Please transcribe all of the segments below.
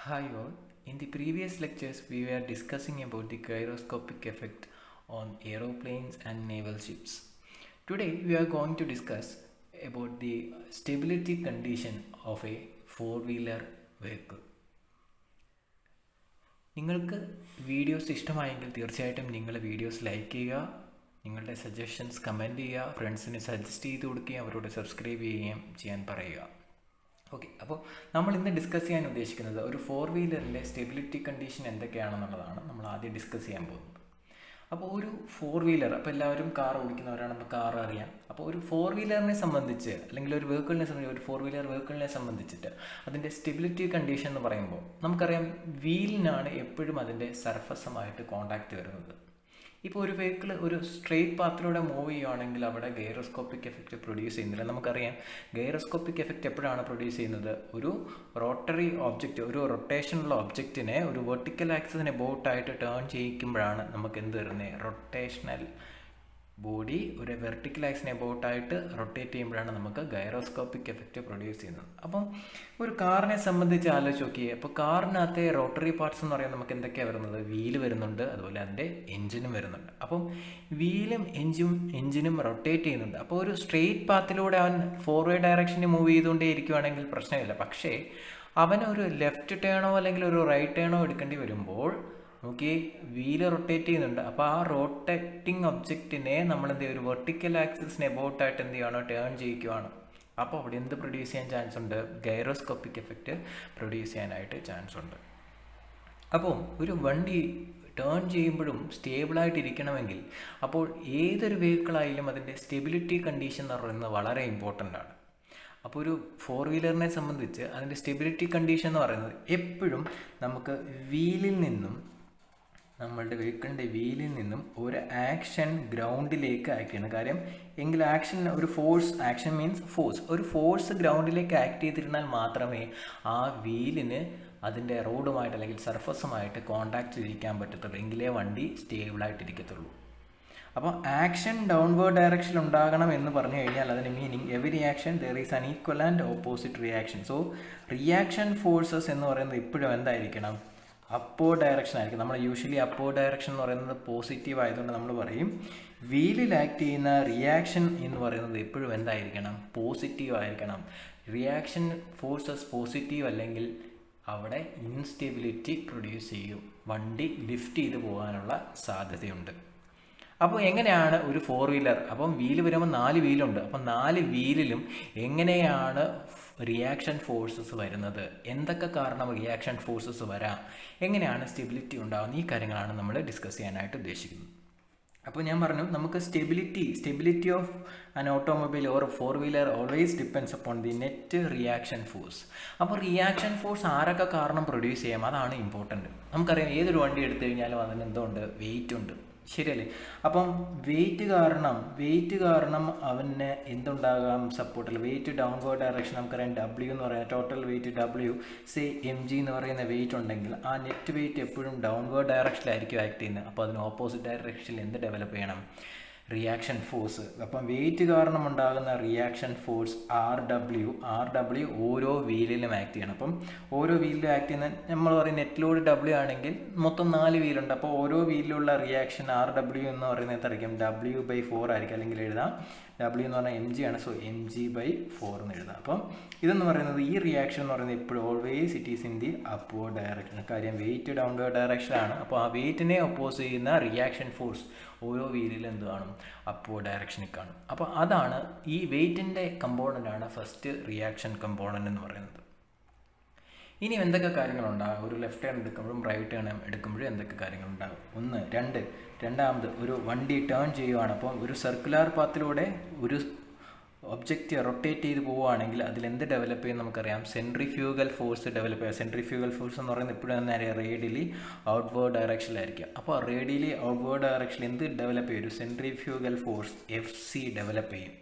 Hi all. In the previous lectures, we were discussing about the gyroscopic effect on aeroplanes and naval ships. Today, we are going to discuss about the stability condition of a four-wheeler vehicle. നിങ്ങൾക്ക് videos ഇഷ്ടമായെങ്കിൽ തീർച്ചയായിട്ടും നിങ്ങൾ videos like ചെയ്യുക, നിങ്ങളുടെ suggestions comment ചെയ്യുക, ഫ്രണ്ട്സിന് suggest ചെയ്ത് കൊടുക്കുകയും അവരോട് സബ്സ്ക്രൈബ് ചെയ്യുകയും ചെയ്യാൻ പറയുക. ഓക്കെ, അപ്പോൾ നമ്മൾ ഇന്ന് ഡിസ്കസ് ചെയ്യാൻ ഉദ്ദേശിക്കുന്നത് ഒരു ഫോർ വീലറിൻ്റെ സ്റ്റെബിലിറ്റി കണ്ടീഷൻ എന്തൊക്കെയാണെന്നുള്ളതാണ് നമ്മൾ ആദ്യം ഡിസ്കസ് ചെയ്യാൻ പോകുന്നത്. അപ്പോൾ ഒരു ഫോർ വീലർ, അപ്പോൾ എല്ലാവരും കാർ ഓടിക്കുന്നവരാണെന്ന് കാർ അറിയാം. അപ്പോൾ ഒരു ഫോർ വീലറിനെ സംബന്ധിച്ച് അല്ലെങ്കിൽ ഒരു വെഹിക്കിളിനെ സംബന്ധിച്ച് ഒരു ഫോർ വീലർ വെഹിക്കിളിനെ സംബന്ധിച്ചിട്ട് അതിൻ്റെ സ്റ്റെബിലിറ്റി കണ്ടീഷൻ എന്ന് പറയുമ്പോൾ നമുക്കറിയാം വീലിനാണ് എപ്പോഴും അതിൻ്റെ സർഫസുമായിട്ട് കോണ്ടാക്റ്റ് വരുന്നത്. ഇപ്പോൾ ഒരു വെഹിക്കിൾ ഒരു സ്ട്രെയിറ്റ് പാത്തിലൂടെ മൂവ് ചെയ്യുകയാണെങ്കിൽ അവിടെ ഗൈറോസ്കോപ്പിക് എഫക്റ്റ് പ്രൊഡ്യൂസ് ചെയ്യുന്നില്ല. നമുക്കറിയാം ഗൈറോസ്കോപ്പിക് എഫക്റ്റ് എപ്പോഴാണ് പ്രൊഡ്യൂസ് ചെയ്യുന്നത്? ഒരു റോട്ടറി ഓബ്ജക്റ്റ്, ഒരു റൊട്ടേഷനുള്ള ഒബ്ജക്റ്റിനെ ഒരു വെർട്ടിക്കൽ ആക്സിസിനെ ബോട്ടായിട്ട് ടേൺ ചെയ്യിക്കുമ്പോഴാണ് നമുക്ക് എന്ത് വരുന്നത്? റൊട്ടേഷണൽ ബോഡി ഒരു വെർട്ടിക്കൽ ആക്സിനെ ബോട്ടായിട്ട് റൊട്ടേറ്റ് ചെയ്യുമ്പോഴാണ് നമുക്ക് ഗൈറോസ്കോപ്പിക് എഫക്റ്റ് പ്രൊഡ്യൂസ് ചെയ്യുന്നത്. അപ്പം ഒരു കാറിനെ സംബന്ധിച്ച് ആലോചിച്ച് നോക്കിയേ. അപ്പോൾ കാറിനകത്തെ റോട്ടറി പാർട്സ് എന്ന് പറയുന്നത് നമുക്ക് എന്തൊക്കെയാണ് വരുന്നത്? വീല് വരുന്നുണ്ട്, അതുപോലെ അതിൻ്റെ എഞ്ചിനും വരുന്നുണ്ട്. അപ്പം വീലും എഞ്ചിനും റൊട്ടേറ്റ് ചെയ്യുന്നുണ്ട്. അപ്പോൾ ഒരു സ്ട്രെയിറ്റ് പാത്തിലൂടെ അവൻ ഫോർവേഡ് ഡയറക്ഷനിൽ മൂവ് ചെയ്തുകൊണ്ടേ ഇരിക്കുകയാണെങ്കിൽ പ്രശ്നമില്ല. പക്ഷേ അവനൊരു ലെഫ്റ്റ് ടേണോ അല്ലെങ്കിൽ ഒരു റൈറ്റ് ടേണോ എടുക്കേണ്ടി വരുമ്പോൾ നമുക്ക് വീല് റൊട്ടേറ്റ് ചെയ്യുന്നുണ്ട്. അപ്പോൾ ആ റൊട്ടേറ്റിംഗ് ഒബ്ജക്റ്റിനെ നമ്മൾ എന്ത് ചെയ്യും? ഒരു വെർട്ടിക്കൽ ആക്സിസിനെ എബോട്ടായിട്ട് എന്ത് ചെയ്യുകയാണോ? ടേൺ ചെയ്യിക്കുകയാണ്. അപ്പോൾ അവിടെ എന്ത് പ്രൊഡ്യൂസ് ചെയ്യാൻ ചാൻസ് ഉണ്ട്? ഗൈറോസ്കോപ്പിക് എഫക്റ്റ് പ്രൊഡ്യൂസ് ചെയ്യാനായിട്ട് ചാൻസ് ഉണ്ട്. അപ്പോൾ ഒരു വണ്ടി ടേൺ ചെയ്യുമ്പോഴും സ്റ്റേബിളായിട്ട് ഇരിക്കണമെങ്കിൽ അപ്പോൾ ഏതൊരു വെഹിക്കിളായാലും അതിൻ്റെ സ്റ്റെബിലിറ്റി കണ്ടീഷൻ എന്ന് പറയുന്നത് വളരെ ഇമ്പോർട്ടൻ്റ് ആണ്. അപ്പോൾ ഒരു ഫോർ വീലറിനെ സംബന്ധിച്ച് അതിൻ്റെ സ്റ്റെബിലിറ്റി കണ്ടീഷൻ എന്ന് പറയുന്നത് എപ്പോഴും നമുക്ക് വീലിൽ നിന്നും നമ്മളുടെ വെഹിക്കിളിൻ്റെ വീലിൽ നിന്നും ഒരു ആക്ഷൻ ഗ്രൗണ്ടിലേക്ക് ആക്ട് ചെയ്യണം. കാര്യം എങ്കിൽ ആക്ഷൻ ഒരു ഫോഴ്സ്, ആക്ഷൻ മീൻസ് ഫോഴ്സ്, ഒരു ഫോഴ്സ് ഗ്രൗണ്ടിലേക്ക് ആക്ട് ചെയ്തിരുന്നാൽ മാത്രമേ ആ വീലിന് അതിൻ്റെ റോഡുമായിട്ട് അല്ലെങ്കിൽ സർഫസുമായിട്ട് കോണ്ടാക്ട് ചെയ്തിരിക്കാൻ പറ്റത്തുള്ളൂ. എങ്കിലേ വണ്ടി സ്റ്റേബിളായിട്ടിരിക്കത്തുള്ളൂ. അപ്പോൾ ആക്ഷൻ ഡൗൺവേർഡ് ഡയറക്ഷനിൽ ഉണ്ടാകണം എന്ന് പറഞ്ഞു കഴിഞ്ഞാൽ അതിന് meaning every action there is അൻ equal and opposite reaction. So reaction forces എന്ന് പറയുന്നത് എപ്പോഴും എന്തായിരിക്കണം? അപ്വേർഡ് ഡയറക്ഷൻ ആയിരിക്കും. നമ്മൾ യൂഷ്വലി അപ്വേർഡ് ഡയറക്ഷൻ എന്ന് പറയുന്നത് പോസിറ്റീവ് ആയതുകൊണ്ട് നമ്മൾ പറയും വീലിൽ ആക്ട് ചെയ്യുന്ന റിയാക്ഷൻ എന്ന് പറയുന്നത് എപ്പോഴും എന്തായിരിക്കണം? പോസിറ്റീവ് ആയിരിക്കണം. റിയാക്ഷൻ ഫോഴ്സസ് പോസിറ്റീവ് അല്ലെങ്കിൽ അവിടെ ഇൻസ്റ്റെബിലിറ്റി പ്രൊഡ്യൂസ് ചെയ്യും, വണ്ടി ലിഫ്റ്റ് ചെയ്ത് പോകാനുള്ള സാധ്യതയുണ്ട്. അപ്പോൾ എങ്ങനെയാണ് ഒരു ഫോർ വീലർ, അപ്പം വീല് വരുമ്പോൾ 4 വീലുണ്ട്. അപ്പം 4 വീലിലും എങ്ങനെയാണ് റിയാക്ഷൻ ഫോഴ്സസ് വരുന്നത്? എന്തൊക്കെ കാരണം റിയാക്ഷൻ ഫോഴ്സസ് വരാം? എങ്ങനെയാണ് സ്റ്റെബിലിറ്റി ഉണ്ടാകുന്നത്? ഈ കാര്യങ്ങളാണ് നമ്മൾ ഡിസ്കസ് ചെയ്യാനായിട്ട് ഉദ്ദേശിക്കുന്നത്. അപ്പോൾ ഞാൻ പറഞ്ഞു നമുക്ക് stability of an automobile or four wheeler always depends upon the net reaction force. അപ്പോൾ റിയാക്ഷൻ ഫോഴ്സ് ആരൊക്കെ കാരണം പ്രൊഡ്യൂസ് ചെയ്യാം? അതാണ് ഇമ്പോർട്ടൻറ്റ്. നമുക്കറിയാം ഏതൊരു വണ്ടി എടുത്തു കഴിഞ്ഞാലും അതിന് എന്തുണ്ട്? വെയിറ്റ് ഉണ്ട്, ശരിയല്ലേ? അപ്പം വെയിറ്റ് കാരണം അവന് എന്തുണ്ടാകാം? സപ്പോർട്ടിൽ വെയിറ്റ് ഡൗൺവേർഡ് ഡയറക്ഷൻ നമുക്കറിയാം W എന്ന് പറയുന്നത് ടോട്ടൽ വെയിറ്റ് W mg എന്ന് പറയുന്ന വെയിറ്റ് ഉണ്ടെങ്കിൽ ആ നെറ്റ് വെയിറ്റ് എപ്പോഴും ഡൗൺവേർഡ് ഡയറക്ഷനിലായിരിക്കും ആക്ട് ചെയ്യുന്നത്. അപ്പോൾ അതിന് ഓപ്പോസിറ്റ് ഡയറക്ഷനിൽ എന്ത് ഡെവലപ്പ് ചെയ്യണം? Reaction force. അപ്പം വെയിറ്റ് കാരണം ഉണ്ടാകുന്ന റിയാക്ഷൻ ഫോഴ്സ് RW ഓരോ വീലിലും ആക്ട് ചെയ്യണം. അപ്പം ഓരോ വീലിലും ആക്ട് ചെയ്യുന്ന നമ്മൾ പറയും നെറ്റ് ലോഡ് W ആണെങ്കിൽ മൊത്തം 4 വീലുണ്ട്. അപ്പോൾ ഓരോ വീലിലുള്ള റിയാക്ഷൻ RW എന്ന് പറയുന്നത് എത്രയായിരിക്കും? W/4 ആയിരിക്കും. അല്ലെങ്കിൽ എഴുതാം W എന്ന് പറഞ്ഞാൽ mg ആണ്, സോ mg/4 എന്ന് എഴുതാം. അപ്പം ഇതെന്ന് പറയുന്നത് ഈ റിയാക്ഷൻ എന്ന് പറയുന്നത് എപ്പോഴും always it is in the upward direction. കാര്യം വെയിറ്റ് ഡൗൺവേർഡ് ഡയറക്ഷനാണ്. അപ്പോൾ ആ വെയിറ്റിനെ ഒപ്പോസ് ചെയ്യുന്ന റിയാക്ഷൻ ഫോഴ്സ് ഓരോ വീലിലും എന്ത് കാണും? അപ്വേർഡ് ഡയറക്ഷനിൽ കാണും. അപ്പോൾ അതാണ് ഈ വെയിറ്റിൻ്റെ കമ്പോണൻ്റാണ് ഫസ്റ്റ് റിയാക്ഷൻ കമ്പോണൻ്റ് എന്ന് പറയുന്നത്. ഇനി എന്തൊക്കെ കാര്യങ്ങളുണ്ടാകും? ഒരു ലെഫ്റ്റ് ടേൺ എടുക്കുമ്പോഴും റൈറ്റ് ടേൺ എടുക്കുമ്പോഴും എന്തൊക്കെ കാര്യങ്ങളുണ്ടാകും? 1 രണ്ടാമത് ഒരു വണ്ടി ടേൺ ചെയ്യുവാണ്. അപ്പം ഒരു സർക്കുലർ പാത്തിലൂടെ ഒരു ഒബ്ജക്റ്റ് റൊട്ടേറ്റ് ചെയ്ത് പോവുകയാണെങ്കിൽ അതിലെന്ത് ഡെവലപ്പ് ചെയ്യും? നമുക്കറിയാം സെൻട്രിഫ്യൂഗൽ ഫോഴ്സ് ഡെവലപ്പ് ചെയ്യുക. സെൻട്രിഫ്യൂഗൽ ഫോഴ്സ് എന്ന് പറയുന്നത് എപ്പോഴും തന്നെ അറിയാം റേഡിയലി ഔട്ട്വേർഡ് ഡയറക്ഷനിലായിരിക്കും. അപ്പോൾ റേഡിയലി ഔട്ട്വേർഡ് ഡയറക്ഷനിൽ എന്ത് ഡെവലപ്പ് ചെയ്യും? ഒരു സെൻട്രിഫ്യൂഗൽ ഫോഴ്സ് FC ഡെവലപ്പ് ചെയ്യും.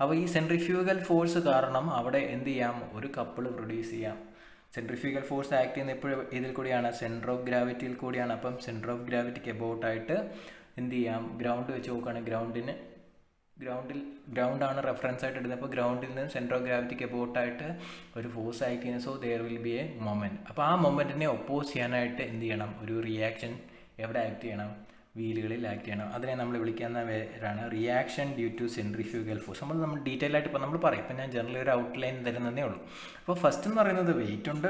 അപ്പോൾ ഈ സെൻട്രിഫ്യൂഗൽ ഫോഴ്സ് കാരണം അവിടെ എന്ത് ചെയ്യാം? ഒരു കപ്പിൾ പ്രൊഡ്യൂസ് ചെയ്യാം. സെൻട്രിഫ്യൂഗൽ ഫോഴ്സ് ആക്ട് ചെയ്യുന്ന എപ്പോഴും ഇതിൽ കൂടിയാണ്? സെൻറ്റർ ഓഫ് ഗ്രാവിറ്റിയിൽ കൂടിയാണ്. അപ്പം സെൻറ്റർ ഓഫ് ഗ്രാവിറ്റിക്ക് എബൌട്ടായിട്ട് എന്ത് ചെയ്യാം? ഗ്രൗണ്ട് വെച്ച് നോക്കുകയാണെങ്കിൽ ഗ്രൗണ്ടിന് ഗ്രൗണ്ടാണ് റെഫറൻസ് ആയിട്ട് എടുക്കുന്നത്. അപ്പോൾ ഗ്രൗണ്ടിൽ നിന്ന് സെൻറ്റർ ഓഫ് ഗ്രാവിറ്റിക്ക് എബോട്ടായിട്ട് ഒരു ഫോഴ്സ് ആക്ട് ചെയ്യുന്നത്. So there will be a moment. അപ്പോൾ ആ മൊമെൻറ്റിനെ ഒപ്പോസ് ചെയ്യാനായിട്ട് എന്ത് ചെയ്യണം? ഒരു റിയാക്ഷൻ എവിടെ ആക്ട് ചെയ്യണം? വീലുകളിൽ ആക്ട് ചെയ്യണം. അതിനെ നമ്മൾ വിളിക്കുന്ന പേരാണ് reaction due to centrifugal force. നമ്മൾ ഡീറ്റെയിൽ ആയിട്ട് ഇപ്പോൾ നമ്മൾ പറയും. ഇപ്പോൾ ഞാൻ ജനറലി ഒരു ഔട്ട്ലൈൻ തരുന്നതേ ഉള്ളൂ. അപ്പോൾ ഫസ്റ്റ് എന്ന് പറയുന്നത് വെയിറ്റ് ഉണ്ട്,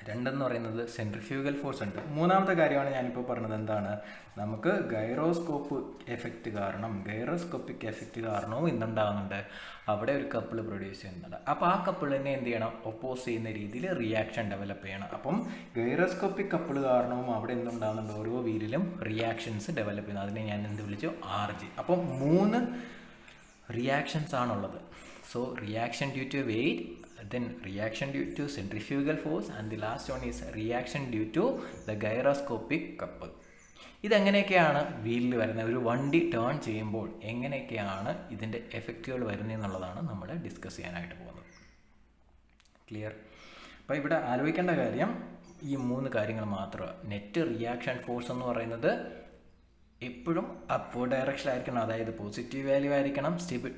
രണ്ടെന്ന് പറയുന്നത് സെൻട്രിഫ്യൂഗൽ ഫോഴ്സ് ഉണ്ട്. മൂന്നാമത്തെ കാര്യമാണ് ഞാനിപ്പോൾ പറഞ്ഞത്. എന്താണ്? നമുക്ക് ഗൈറോസ്കോപ്പിക് എഫക്റ്റ് കാരണവും എന്തുണ്ടാകുന്നുണ്ട്? അവിടെ ഒരു കപ്പിൾ പ്രൊഡ്യൂസ് ചെയ്യുന്നുണ്ട്. അപ്പോൾ ആ കപ്പിളിനെ എന്ത് ചെയ്യണം? ഒപ്പോസ് ചെയ്യുന്ന രീതിയിൽ റിയാക്ഷൻ ഡെവലപ്പ് ചെയ്യണം. അപ്പം ഗൈറോസ്കോപ്പിക് കപ്പിൾ കാരണവും അവിടെ എന്തുണ്ടാകുന്നുണ്ട്? ഓരോ വീലിലും റിയാക്ഷൻസ് ഡെവലപ്പ് ചെയ്യുന്നത്. അതിനെ ഞാൻ എന്ത് വിളിച്ചു? RG. അപ്പം 3 റിയാക്ഷൻസ് ആണുള്ളത്. So reaction due to weight, then reaction due to centrifugal force, and the last one is reaction due to the gyroscopic couple. ഇതെങ്ങനെയൊക്കെയാണ് വീലിൽ വരുന്നത്? ഒരു വണ്ടി ടേൺ ചെയ്യുമ്പോൾ എങ്ങനെയൊക്കെയാണ് ഇതിൻ്റെ എഫക്റ്റുകൾ വരുന്നത് എന്നുള്ളതാണ് നമ്മൾ ഡിസ്കസ് ചെയ്യാനായിട്ട് പോകുന്നത്. ക്ലിയർ? അപ്പോൾ ഇവിടെ ആലോചിക്കേണ്ട കാര്യം ഈ 3 കാര്യങ്ങൾ മാത്രമാണ്. നെറ്റ് റിയാക്ഷൻ ഫോഴ്സ് എന്ന് പറയുന്നത് എപ്പോഴും അപ്വേർഡ് ഡയറക്ഷനിലായിരിക്കണം, അതായത് പോസിറ്റീവ് വാല്യൂ ആയിരിക്കണം,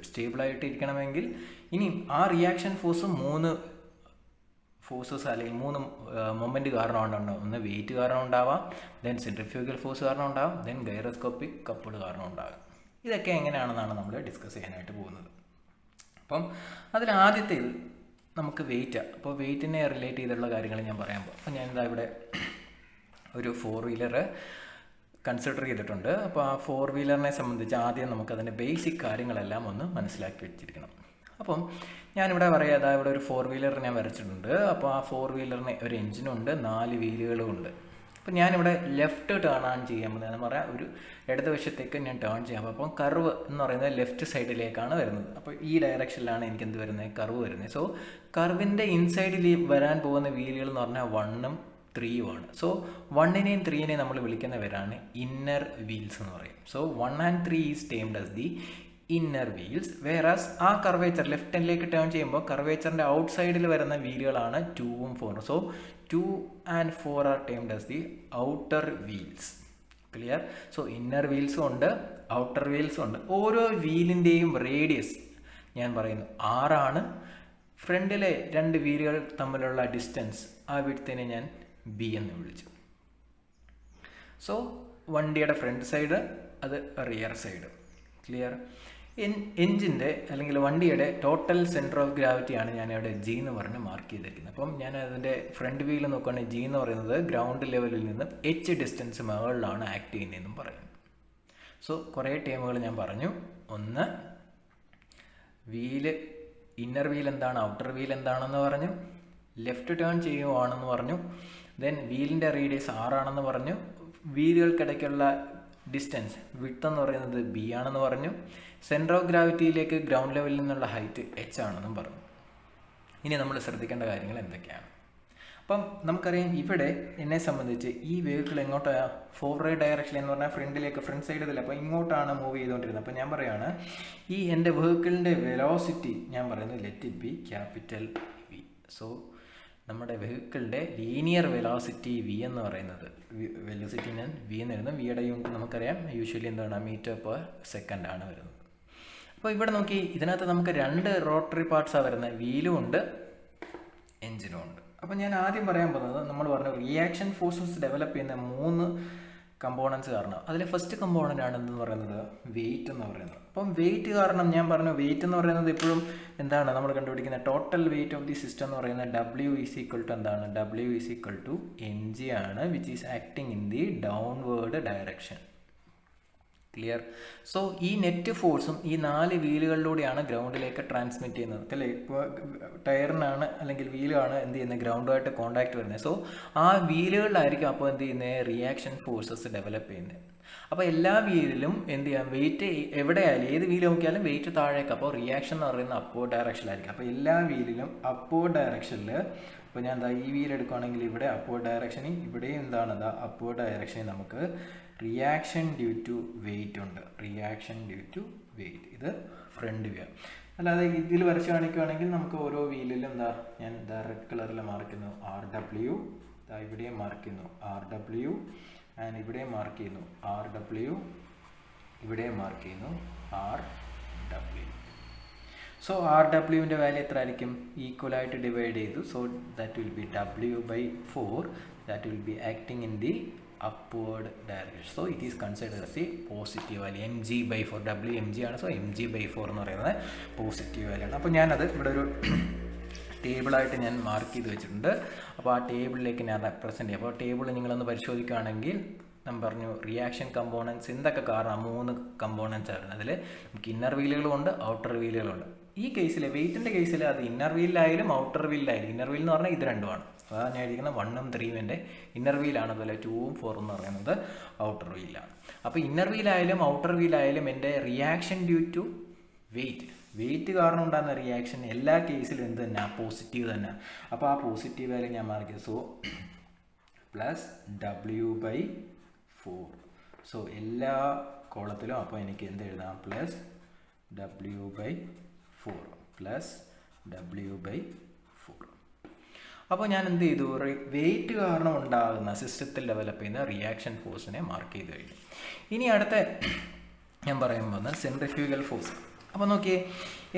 സ്റ്റേബിളായിട്ട് ഇരിക്കണമെങ്കിൽ. ഇനി ആ റിയാക്ഷൻ ഫോഴ്സ് 3 ഫോഴ്സസ് അല്ലെങ്കിൽ 3 മൊമെൻറ്റ് കാരണം ഉണ്ടാവും. ഒന്ന് വെയിറ്റ് കാരണം ഉണ്ടാവാം, ദെൻ സെൻട്രിഫ്യൂഗൽ ഫോഴ്സ് കാരണം ഉണ്ടാവും, ദെൻ ഗൈറോസ്കോപ്പിക് കപ്പിൾ കാരണം ഉണ്ടാകും. ഇതൊക്കെ എങ്ങനെയാണെന്നാണ് നമ്മൾ ഡിസ്കസ് ചെയ്യാനായിട്ട് പോകുന്നത്. അപ്പം അതിൽ ആദ്യത്തെ നമുക്ക് വെയിറ്റ്. അപ്പോൾ വെയിറ്റിനെ റിലേറ്റ് ചെയ്തുള്ള കാര്യങ്ങൾ ഞാൻ പറയാൻ പോകും. അപ്പോൾ ഞാനിതാ ഇവിടെ ഒരു 4 വീലർ കൺസിഡർ ചെയ്തിട്ടുണ്ട്. അപ്പോൾ ആ 4 വീലറിനെ സംബന്ധിച്ച് ആദ്യം നമുക്കതിൻ്റെ ബേസിക് കാര്യങ്ങളെല്ലാം ഒന്ന് മനസ്സിലാക്കി വെച്ചിരിക്കണം. അപ്പം ഞാനിവിടെ പറയാം, അതായത് ഇവിടെ ഒരു 4 വീലർ ഞാൻ വരച്ചിട്ടുണ്ട്. അപ്പോൾ ആ 4 വീലറിന് ഒരു എഞ്ചിനുണ്ട്, 4 വീലുകളും ഉണ്ട്. അപ്പോൾ ഞാനിവിടെ ലെഫ്റ്റ് ടേൺ ആണ് ചെയ്യാൻ പോകുന്നത്. എന്ന് പറയാം, ഒരു ഇടതുവശത്തേക്ക് ഞാൻ ടേൺ ചെയ്യാം. അപ്പം കർവ് എന്ന് പറയുന്നത് ലെഫ്റ്റ് സൈഡിലേക്കാണ് വരുന്നത്. അപ്പോൾ ഈ ഡയറക്ഷനിലാണ് എനിക്ക് എന്ത് വരുന്നത്? കർവ് വരുന്നത്. സോ കർവിൻ്റെ ഇൻസൈഡിൽ വരാൻ പോകുന്ന വീലുകൾ എന്ന് പറഞ്ഞാൽ 1ഉം 3ഉം ആണ്. സോ 1നെയും 3നെയും നമ്മൾ വിളിക്കുന്ന പേരാണ് ഇന്നർ വീൽസ് എന്ന് പറയും. So 1 and 3 is termed as the inner wheels. വേറാസ് ആ കർവേച്ചർ ലെഫ്റ്റ് ഹാൻഡിലേക്ക് ടേൺ ചെയ്യുമ്പോൾ കർവേച്ചറിൻ്റെ ഔട്ട് സൈഡിൽ വരുന്ന വീലുകളാണ് 2ഉം 4ഉം. So 2 and 4 are termed as the outer wheels. Clear? So inner വീൽസും ഉണ്ട്, ഔട്ടർ വീൽസും ഉണ്ട്. ഓരോ വീലിൻ്റെയും റേഡിയസ് ഞാൻ പറയുന്നു 6 ആണ്. ഫ്രണ്ടിലെ 2 വീലുകൾ തമ്മിലുള്ള ഡിസ്റ്റൻസ്, ആ വിഡ്ത്തിനെ ഞാൻ B എന്ന് വിളിച്ചു. സോ വണ്ടിയുടെ ഫ്രണ്ട് സൈഡ്, അത് റിയർ സൈഡ്. ക്ലിയർ? എൻജിൻ്റെ അല്ലെങ്കിൽ വണ്ടിയുടെ ടോട്ടൽ സെൻറ്റർ ഓഫ് ഗ്രാവിറ്റിയാണ് ഞാനിവിടെ G എന്ന് പറഞ്ഞ് മാർക്ക് ചെയ്തിരിക്കുന്നത്. അപ്പം ഞാൻ അതിൻ്റെ ഫ്രണ്ട് വീൽ നോക്കുകയാണെങ്കിൽ G എന്ന് പറയുന്നത് ഗ്രൗണ്ട് ലെവലിൽ നിന്നും H ഡിസ്റ്റൻസ് മുകളിലാണ് ആക്ട് ചെയ്യുന്നതെന്നും പറയുന്നു. സോ കുറേ ടേമുകൾ ഞാൻ പറഞ്ഞു. ഒന്ന്, വീല് ഇന്നർ വീൽ എന്താണ്, ഔട്ടർ വീൽ എന്താണെന്ന് പറഞ്ഞു, ലെഫ്റ്റ് ടേൺ ചെയ്യുവാണെന്ന് പറഞ്ഞു, ദെൻ വീലിൻ്റെ റേഡിയസ് 6 ആണെന്ന് പറഞ്ഞു, വീലുകൾക്കിടയ്ക്കുള്ള ഡിസ്റ്റൻസ് വിഡ്ത്ത് എന്ന് പറയുന്നത് B ആണെന്ന് പറഞ്ഞു, സെൻറ്റർ ഓഫ് ഗ്രാവിറ്റിയിലേക്ക് ഗ്രൗണ്ട് ലെവലിൽ നിന്നുള്ള ഹൈറ്റ് H ആണെന്നും പറഞ്ഞു. ഇനി നമ്മൾ ശ്രദ്ധിക്കേണ്ട കാര്യങ്ങൾ എന്തൊക്കെയാണ്? അപ്പം നമുക്കറിയാം, ഇവിടെ എന്നെ സംബന്ധിച്ച് ഈ വെഹിക്കിൾ എങ്ങോട്ടാണ്? ഫോർവേഡ് ഡയറക്ഷൻ എന്ന് പറഞ്ഞാൽ ഫ്രണ്ട് സൈഡിൽ, അപ്പോൾ ഇങ്ങോട്ടാണ് മൂവ് ചെയ്തുകൊണ്ടിരുന്നത്. അപ്പോൾ ഞാൻ പറയുകയാണ്, ഈ എൻ്റെ വെഹിക്കിളിൻ്റെ വെലോസിറ്റി ഞാൻ പറയുന്നത് let it be capital V. So നമ്മുടെ വെഹിക്കിളിൻ്റെ ലീനിയർ വെലോസിറ്റി V എന്ന് പറയുന്നത്, വെലോസിറ്റി ഞാൻ V എന്ന് എഴുതുന്നു. വിയുടെ യൂണിറ്റ് നമുക്കറിയാം, യൂഷ്വലി എന്താണ്? മീറ്റർ പെർ സെക്കൻഡ് ആണ് വരുന്നത്. അപ്പോൾ ഇവിടെ നോക്കി, ഇതിനകത്ത് നമുക്ക് 2 റോട്ടറി പാർട്സാണ് വരുന്നത്, വീലും ഉണ്ട്, എഞ്ചിനും ഉണ്ട്. അപ്പോൾ ഞാൻ ആദ്യം പറയാൻ പോകുന്നത്, നമ്മൾ പറഞ്ഞു റിയാക്ഷൻ ഫോഴ്സസ് ഡെവലപ്പ് ചെയ്യുന്ന 3 കമ്പോണൻസ് കാരണം. അതിലെ ഫസ്റ്റ് കമ്പോണൻ്റ് ആണ് എന്തെന്ന് പറയുന്നത്? വെയിറ്റ് എന്ന് പറയുന്നത്. അപ്പം വെയിറ്റ് കാരണം ഞാൻ പറഞ്ഞു, വെയിറ്റ് എന്ന് പറയുന്നത് എപ്പോഴും എന്താണ് നമ്മൾ കണ്ടുപിടിക്കുന്നത്? Total weight of the system എന്ന് പറയുന്നത് W ഈസ് ഈക്വൽ ടു എന്താണ്? W is equal to mg ആണ്, which is acting in the downward direction. Clear? So ഈ നെറ്റ് ഫോഴ്സും ഈ 4 വീലുകളിലൂടെയാണ് ഗ്രൗണ്ടിലേക്ക് ട്രാൻസ്മിറ്റ് ചെയ്യുന്നത്. അല്ലേ? ഇപ്പോൾ ടയറിനാണ് അല്ലെങ്കിൽ വീലാണ് എന്ത് ചെയ്യുന്നത്? ഗ്രൗണ്ടുമായിട്ട് കോൺടാക്ട് വരുന്നത്. സോ ആ വീലുകളിലായിരിക്കും അപ്പോൾ എന്ത് ചെയ്യുന്നത്? റിയാക്ഷൻ ഫോഴ്സസ് ഡെവലപ്പ് ചെയ്യുന്നത്. അപ്പോൾ എല്ലാ വീലിലും എന്ത് ചെയ്യാം? വെയിറ്റ് എവിടെയായാലും, ഏത് വീല് നോക്കിയാലും വെയിറ്റ് താഴേക്ക്. അപ്പോൾ റിയാക്ഷൻ എന്ന് പറയുന്നത് അപ്വേർഡ് ഡയറക്ഷനിലായിരിക്കും. അപ്പോൾ എല്ലാ വീലിലും അപ്വേർഡ് ഡയറക്ഷനിൽ, ഇപ്പോൾ ഞാൻ എന്താ ഈ വീൽ എടുക്കുകയാണെങ്കിൽ ഇവിടെ അപ്വേർഡ് ഡയറക്ഷനിൽ, ഇവിടെയും എന്താണ്? അപ്വേർഡ് ഡയറക്ഷനിൽ നമുക്ക് റിയാക്ഷൻ ഡ്യൂ ടു വെയിറ്റ് ഉണ്ട്. റിയാക്ഷൻ ഡ്യൂ ടു വെയിറ്റ്, ഇത് ഫ്രണ്ട് വ്യൂ. അല്ലാതെ ഇതിൽ വരച്ച് കാണിക്കുകയാണെങ്കിൽ നമുക്ക് ഓരോ വീലിലും എന്താ, ഞാൻ റെഡ് കളറിൽ മാർക്കുന്നു RW, ഇവിടെയും മാർക്കുന്നു RW, ആൻഡ് ഇവിടെയും മാർക്ക് ചെയ്യുന്നു RW, ഇവിടെയും മാർക്ക് ചെയ്യുന്നു ഡബ്ല്യു. സോ ആർ ഡബ്ല്യുവിൻ്റെ വാല്യൂ എത്ര ആയിരിക്കും? ഈക്വലായിട്ട് ഡിവൈഡ് ചെയ്തു. So that will be W/4. That will be acting in the upward direction. So it is considered as a positive value. mg/4, W mg ആണ്. So mg/4 എന്ന് പറയുന്നത് positive value ആണ്. അപ്പോൾ ഞാനത് ഇവിടെ ഒരു ടേബിളായിട്ട് ഞാൻ മാർക്ക് ചെയ്ത് വെച്ചിട്ടുണ്ട്. അപ്പോൾ ആ ടേബിളിലേക്ക് ഞാൻ റെപ്രസെൻറ്റ് ചെയ്യും. അപ്പോൾ ടേബിൾ നിങ്ങളൊന്ന് പരിശോധിക്കുകയാണെങ്കിൽ ഞാൻ പറഞ്ഞു റിയാക്ഷൻ കമ്പോണൻസ് എന്തൊക്കെ കാരണം 3 കമ്പോണൻസ് ആണ്. അതിൽ നമുക്ക് ഇന്നർ വീലുകളുണ്ട്, ഔട്ടർ വീലുകളുണ്ട്. ഈ കേസിൽ വെയിറ്റിൻ്റെ കേസിൽ അത് ഇന്നർ വീലിലായാലും ഔട്ടർ വീലിലായാലും, ഇന്നർ വീൽ എന്ന് പറഞ്ഞാൽ ഇത് രണ്ടുമാണ്. അതാണ് ഞാൻ എഴുതിക്കുന്നത് 1ഉം 3ഉം എൻ്റെ ഇന്നർ വീലാണ്, അതുപോലെ 2ഉം 4ഉം എന്ന് പറയുന്നത് ഔട്ടർ വീലാണ്. അപ്പോൾ ഇന്നർ വീലായാലും ഔട്ടർ വീലായാലും എൻ്റെ റിയാക്ഷൻ ഡ്യൂ ടു വെയിറ്റ് കാരണം ഉണ്ടാകുന്ന റിയാക്ഷൻ എല്ലാ കേസിലും എന്ത് തന്നെ? പോസിറ്റീവ് തന്നെ. അപ്പോൾ ആ പോസിറ്റീവ് വാല്യൂ ഞാൻ മാർക്ക് ചെയ്തു. So plus W/4. സോ എല്ലാ കോളത്തിലും അപ്പോൾ എനിക്ക് എന്ത് എഴുതാം? Plus W/4 plus W/4. അപ്പോൾ ഞാൻ എന്ത് ചെയ്തു? വെയിറ്റ് കാരണം ഉണ്ടാകുന്ന സിസ്റ്റത്തിൽ ഡെവലപ്പ് ചെയ്യുന്ന റിയാക്ഷൻ ഫോഴ്സിനെ മാർക്ക് ചെയ്ത് കഴിഞ്ഞു. ഇനി അടുത്ത ഞാൻ പറയാൻ പോകുന്നത് സെൻട്രിഫ്യൂഗൽ ഫോഴ്സ്. അപ്പോൾ നോക്കിയേ,